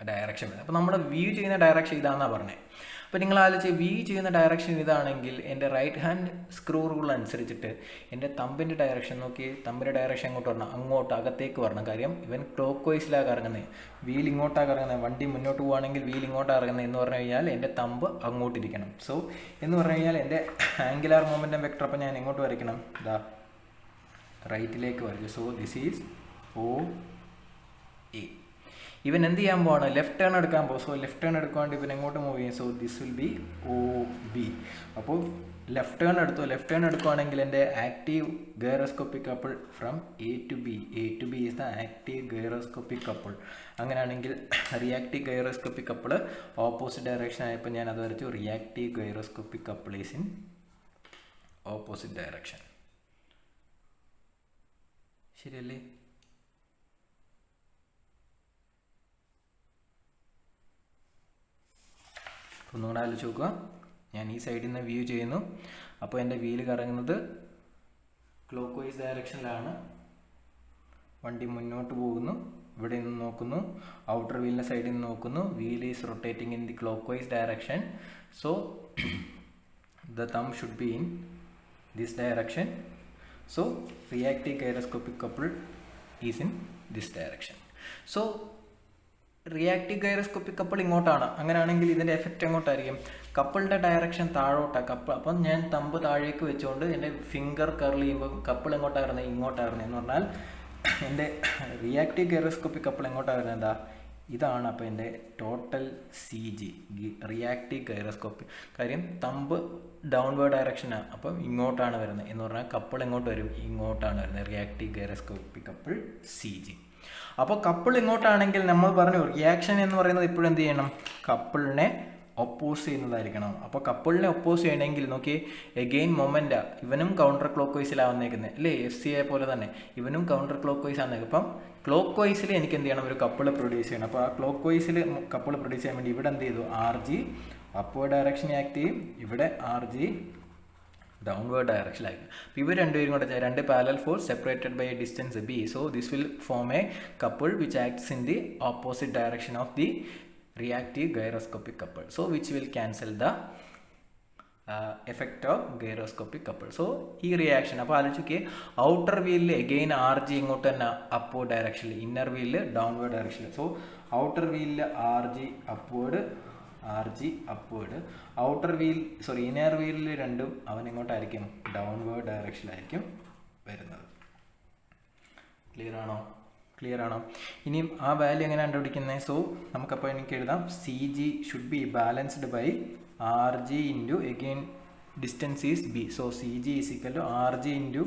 ഡയറക്ഷൻ വരുന്നത്. അപ്പോൾ നമ്മൾ വ്യൂ ചെയ്യുന്ന ഡയറക്ഷൻ ഇതാണെന്നാണ് പറഞ്ഞത്. അപ്പോൾ നിങ്ങൾ ആലോചിച്ച് വ്യൂ ചെയ്യുന്ന ഡയറക്ഷൻ ഇതാണെങ്കിൽ എൻ്റെ റൈറ്റ് ഹാൻഡ് സ്ക്രൂ റൂൾ അനുസരിച്ചിട്ട് എൻ്റെ തമ്പിൻ്റെ ഡയറക്ഷൻ നോക്കി, തമ്പിൻ്റെ ഡയറക്ഷൻ അങ്ങോട്ട് വരണം, അങ്ങോട്ട് അകത്തേക്ക് വരണം. കാര്യം ഇവൻ ക്ലോക്ക് വൈസിലാണ് കറങ്ങുന്നത്, വീൽ ഇങ്ങോട്ടാണ് കറങ്ങുന്നത്. വണ്ടി മുന്നോട്ട് പോവുകയാണെങ്കിൽ വീൽ ഇങ്ങോട്ടാണ് കറങ്ങുന്നത് എന്ന് പറഞ്ഞു കഴിഞ്ഞാൽ എൻ്റെ തമ്പ് അങ്ങോട്ടിരിക്കണം. സോ എന്ന് പറഞ്ഞു കഴിഞ്ഞാൽ എൻ്റെ ആംഗുലാർ മൊമെൻറ്റം വെക്ടർ അപ്പോൾ ഞാൻ എങ്ങോട്ട് വരയ്ക്കണം, ഇതാ റൈറ്റിലേക്ക് വരയ്ക്കും. So this is O A. ഇവൻ എന്ത് ചെയ്യാൻ പോവാണ്, ലെഫ്റ്റ് ടേൺ എടുക്കാൻ പോകും. സോ ലെഫ്റ്റ് ടേൺ എടുക്കാണ്ട് ഇവൻ എങ്ങോട്ട് മൂവ് ചെയ്യും. So this will be O B. അപ്പോൾ ലെഫ്റ്റ് ടേൺ എടുത്തു. ലെഫ്റ്റ് ടേൺ എടുക്കുകയാണെങ്കിൽ എൻ്റെ active gyroscopic couple from A to B. A to B is the active gyroscopic couple. അങ്ങനെയാണെങ്കിൽ reactive gyroscopic couple opposite direction ആയപ്പോൾ ഞാൻ അത് വരച്ചു. Reactive gyroscopic couple is in opposite direction. ശരിയല്ലേ? ഒന്നുകൂടെ ആലോചിച്ച് നോക്കുക. ഞാൻ ഈ സൈഡിൽ നിന്ന് വ്യൂ ചെയ്യുന്നു. അപ്പോൾ എൻ്റെ വീല് കറങ്ങുന്നത് ക്ലോക്ക് വൈസ് ഡയറക്ഷനിലാണ്. വണ്ടി മുന്നോട്ട് പോകുന്നു. ഇവിടെ നിന്ന് നോക്കുന്നു, ഔട്ടർ വീലിൻ്റെ സൈഡിൽ നിന്ന് നോക്കുന്നു. Wheel is rotating in the clockwise direction. So the thumb should be in this direction. So reactive gyroscopic couple is in this direction. So reactive gyroscopic couple ഇങ്ങോട്ടാണ്. അങ്ങനെയാണെങ്കിൽ ഇതിൻ്റെ എഫക്റ്റ് എങ്ങോട്ടായിരിക്കും, കപ്പിളിൻ്റെ ഡയറക്ഷൻ താഴോട്ടാണ്. അപ്പം ഞാൻ thumb താഴേക്ക് വെച്ചുകൊണ്ട് എൻ്റെ finger curl ചെയ്യുമ്പോൾ couple എങ്ങോട്ടായിരുന്നു, ഇങ്ങോട്ടായിരുന്നു. എന്ന് പറഞ്ഞാൽ എൻ്റെ റിയാക്റ്റീവ് ഗൈറോസ്കോപ്പിക് കപ്പിൾ എങ്ങോട്ടായിരുന്നു, എന്താ ഇതാണ്. അപ്പോൾ എൻ്റെ total C G reactive gyroscopic. കാര്യം തമ്പ് ഡൗൺവേർഡ് ഡയറക്ഷനാണ്, അപ്പം ഇങ്ങോട്ടാണ് വരുന്നത്. എന്ന് പറഞ്ഞാൽ കപ്പിൾ എങ്ങോട്ട് വരും, ഇങ്ങോട്ടാണ് വരുന്നത്. Reactive gyroscopic couple C G. അപ്പോൾ കപ്പിൾ ഇങ്ങോട്ടാണെങ്കിൽ നമ്മൾ പറഞ്ഞു റിയാക്ഷൻ എന്ന് പറയുന്നത് ഇപ്പോഴും എന്ത് ചെയ്യണം, കപ്പിളിനെ ഒപ്പോസ് ചെയ്യുന്നതായിരിക്കണം. അപ്പോൾ കപ്പിളിനെ ഒപ്പോസ് ചെയ്യണമെങ്കിൽ നോക്കി, എഗെയിൻ മൊമെൻ്റ് ഇവനും കൗണ്ടർ ക്ലോക്ക് വൈസിലാണ് വന്നേക്കുന്നത് അല്ലേ, എഫ് സി എ പോലെ തന്നെ ഇവനും കൗണ്ടർ ക്ലോക്ക് വൈസ് ആണ്. അപ്പം ക്ലോക്ക് വൈസിൽ എനിക്ക് എന്ത് ചെയ്യണം, ഒരു കപ്പിൾ പ്രൊഡ്യൂസ് ചെയ്യണം. അപ്പോൾ ആ ക്ലോക്ക് വൈസിൽ കപ്പിൾ പ്രൊഡ്യൂസ് ചെയ്യാൻ വേണ്ടി ഇവിടെ എന്ത് ചെയ്തു, R G upward direction act ചെയ്യും, ഇവിടെ ആർ ജി ഡൗൺവേർഡ് ഡയറക്ഷനിലായിരിക്കും. അപ്പോൾ ഇവർ രണ്ടുപേരും കൂടെ രണ്ട് parallel force separated by a distance B. So this will form a couple which acts in the opposite direction of the reactive gyroscopic couple, so which will cancel the effect of gyroscopic couple. So ഈ reaction അപ്പോൾ ആലോചിക്കുക, outer വീലിൽ again R G ഇങ്ങോട്ട് തന്നെ upward ഡയറക്ഷനിൽ, inner വീലിൽ downward ഡയറക്ഷനിൽ. So outer വീലിൽ R G upward, outer wheel inner വീലിൽ രണ്ടും അവൻ എങ്ങോട്ടായിരിക്കും, ഡൗൺവേർഡ് ഡയറക്ഷനിലായിരിക്കും വരുന്നത്. ക്ലിയർ ആണോ? ഇനിയും ആ വാല്യൂ എങ്ങനെ കണ്ടുപിടിക്കുന്നത്? സോ നമുക്കപ്പോൾ എനിക്ക് എഴുതാം C G should be balanced by R G into again distance is B. So C G is equal to R G into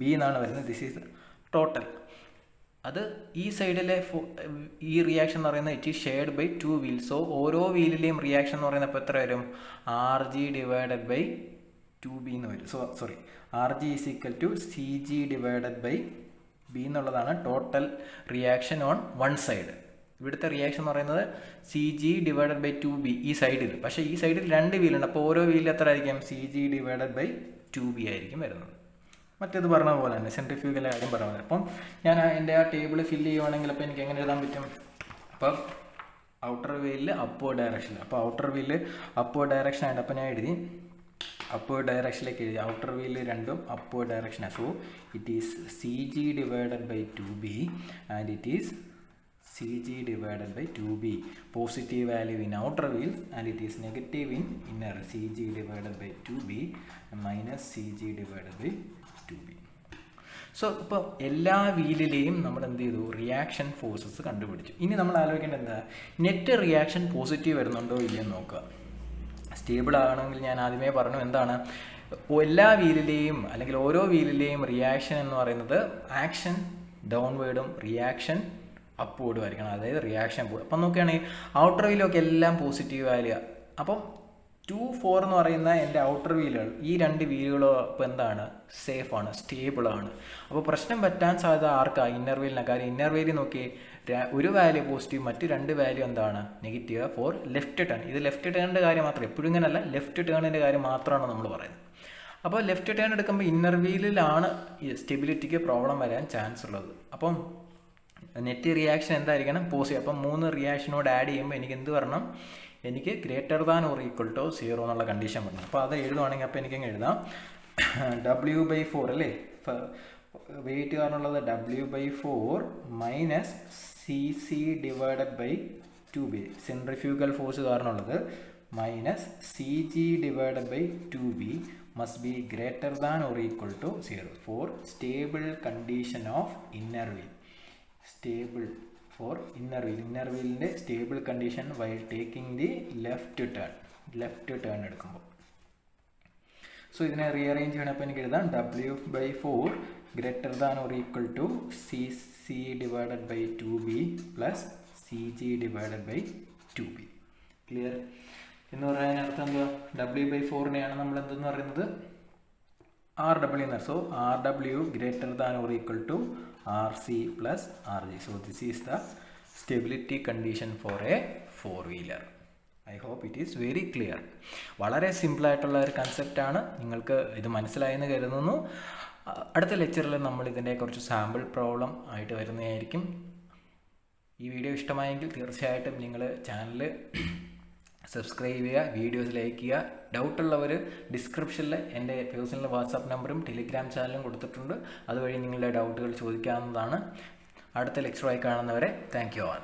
B എന്നാണ് വരുന്നത്. This is total. അത് ഈ സൈഡിലെ ഈ റിയാക്ഷൻ എന്ന് പറയുന്നത് it is shared by 2 wheels. So ഓരോ വീലിലെയും റിയാക്ഷൻ എന്ന് പറയുന്നത് അപ്പോൾ എത്ര വരും, R G divided by 2b എന്ന് വരും. Sorry, R G is equal to C G divided by B എന്നുള്ളതാണ് total reaction on one side. ഇവിടുത്തെ റിയാക്ഷൻ എന്ന് പറയുന്നത് C G divided by 2b ഈ സൈഡിൽ. പക്ഷേ ഈ സൈഡിൽ 2 വീലുണ്ട്. അപ്പോൾ ഓരോ വീലിൽ എത്ര ആയിരിക്കും, C G divided by 2b ആയിരിക്കും വരുന്നത്. മറ്റേത് പറഞ്ഞ പോലെ തന്നെ സെൻട്രിഫ്യൂഗൽ കാര്യം പറഞ്ഞ പോലെ. അപ്പം ഞാൻ എൻ്റെ ആ ടേബിൾ ഫില്ല് ചെയ്യുവാണെങ്കിൽ അപ്പോൾ എനിക്ക് എങ്ങനെ എഴുതാൻ പറ്റും? അപ്പം ഔട്ടർ വീലിൽ അപ്വേർഡ് ഡയറക്ഷൻ, അപ്പോൾ ഔട്ടർ വീലിൽ അപ്വേർഡ് ഡയറക്ഷൻ ആയിട്ട് അപ്പോൾ ഞാൻ എഴുതി അപ്വേർഡ് ഡയറക്ഷനിലേക്ക് എഴുതി. ഔട്ടർ വീല് രണ്ടും അപ്വേർഡ് ഡയറക്ഷനാണ്. So it is C G divided by 2b and it is C G divided by 2b. Positive value in outer wheels and it is negative in inner. C G divided by 2b minus C G divided by 2b. So ഇപ്പോൾ എല്ലാ വീലിലെയും നമ്മൾ എന്ത് ചെയ്തു, reaction forces കണ്ടുപിടിച്ചു. ഇനി നമ്മൾ ആലോചിക്കേണ്ടത് എന്താ, നെറ്റ് റിയാക്ഷൻ പോസിറ്റീവ് വരുന്നുണ്ടോ ഇല്ലയെന്ന് നോക്കുക. സ്റ്റേബിൾ ആകണമെങ്കിൽ ഞാൻ ആദ്യമേ പറഞ്ഞു എന്താണ്, എല്ലാ വീലിലെയും അല്ലെങ്കിൽ ഓരോ വീലിലെയും റിയാക്ഷൻ എന്ന് പറയുന്നത് ആക്ഷൻ ഡൗൺവേർഡും റിയാക്ഷൻ അപ്വേർഡും ആയിരിക്കണം. അതായത് റിയാക്ഷൻ അപ്വേർഡ്. അപ്പം നോക്കുകയാണെങ്കിൽ ഔട്ടർ വീലൊക്കെ എല്ലാം പോസിറ്റീവ് വാല്യൂ. അപ്പം 2, 4 എന്ന് പറയുന്ന എൻ്റെ ഔട്ടർ വീലുകൾ, ഈ 2 വീലുകളും ഇപ്പോൾ എന്താണ്, സേഫാണ്, സ്റ്റേബിളാണ്. അപ്പോൾ പ്രശ്നം പറ്റാൻ സാധ്യത ആർക്കാണ്, ഇന്നർ വീലിനാണ്. കാര്യം ഇന്നർ വീലിൽ നോക്കി ഒരു വാല്യൂ പോസിറ്റീവ്, മറ്റ് 2 വാല്യൂ എന്താണ്, നെഗറ്റീവ് ഫോർ ലെഫ്റ്റ് ടേൺ. ഇത് ലെഫ്റ്റ് ടേണിൻ്റെ കാര്യം മാത്രം, എപ്പോഴും ഇങ്ങനെയല്ല, ലെഫ്റ്റ് ടേണിൻ്റെ കാര്യം മാത്രമാണ് നമ്മൾ പറയുന്നത്. അപ്പോൾ ലെഫ്റ്റ് ടേൺ എടുക്കുമ്പോൾ ഇന്നർ വീലിലാണ് സ്റ്റെബിലിറ്റിക്ക് പ്രോബ്ലം വരാൻ ചാൻസ് ഉള്ളത്. അപ്പം നെറ്റ് റിയാക്ഷൻ എന്തായിരിക്കണം, പോസിറ്റീവ്. അപ്പം 3 റിയാക്ഷനോട് ആഡ് ചെയ്യുമ്പോൾ എനിക്ക് എന്ത് വരണം, എനിക്ക് greater than or equal to 0 എന്നുള്ള കണ്ടീഷൻ വരണം. അപ്പോൾ അത് എഴുതുവാണെങ്കിൽ അപ്പോൾ എനിക്കങ്ങ് എഴുതാം W/4 അല്ലേ, വെയിറ്റ് കാരണമുള്ളത് W/4 minus C C divided by 2b. Centrifugal force കാരണമുള്ളത് minus C G divided by 2b must be greater than or equal to 0 for stable condition of inner wheel. Stable for inner വീലിൻ്റെ stable condition why taking the left turn എടുക്കുമ്പോൾ. So ഇതിനെ rearrange ചെയ്യണപ്പോൾ എനിക്ക് എഴുതാം W/4 greater than or equal to C C divided by 2b plus C G divided by 2b. Clear എന്ന് പറയുന്നതിനർത്ഥം എന്താ, W/4നെയാണ് നമ്മൾ എന്തെന്ന് പറയുന്നത് RW എന്ന്. So RW greater than or equal to RC plus RG. So this is the stability condition for a 4-wheeler. I hope it is very clear. വളരെ സിമ്പിളായിട്ടുള്ള ഒരു കൺസെപ്റ്റാണ്. നിങ്ങൾക്ക് ഇത് മനസ്സിലായെന്ന് കരുതുന്നു. അടുത്ത ലെക്ചറിൽ നമ്മൾ ഇതിൻ്റെ കുറച്ച് സാമ്പിൾ പ്രോബ്ലം ആയിട്ട് വരുന്നതായിരിക്കും. ഈ വീഡിയോ ഇഷ്ടമായെങ്കിൽ തീർച്ചയായിട്ടും നിങ്ങൾ ചാനൽ സബ്സ്ക്രൈബ് ചെയ്യുക, വീഡിയോസ് ലൈക്ക് ചെയ്യുക. ഡൗട്ടുള്ളവർ ഡിസ്ക്രിപ്ഷനിൽ എൻ്റെ പേഴ്സണൽ വാട്സാപ്പ് നമ്പറും ടെലിഗ്രാം ചാനലും കൊടുത്തിട്ടുണ്ട്. അതുവഴി നിങ്ങളുടെ ഡൗട്ടുകൾ ചോദിക്കാവുന്നതാണ്. അടുത്ത ലെക്ചറായി കാണുന്നവരെ താങ്ക് യു ആൾ.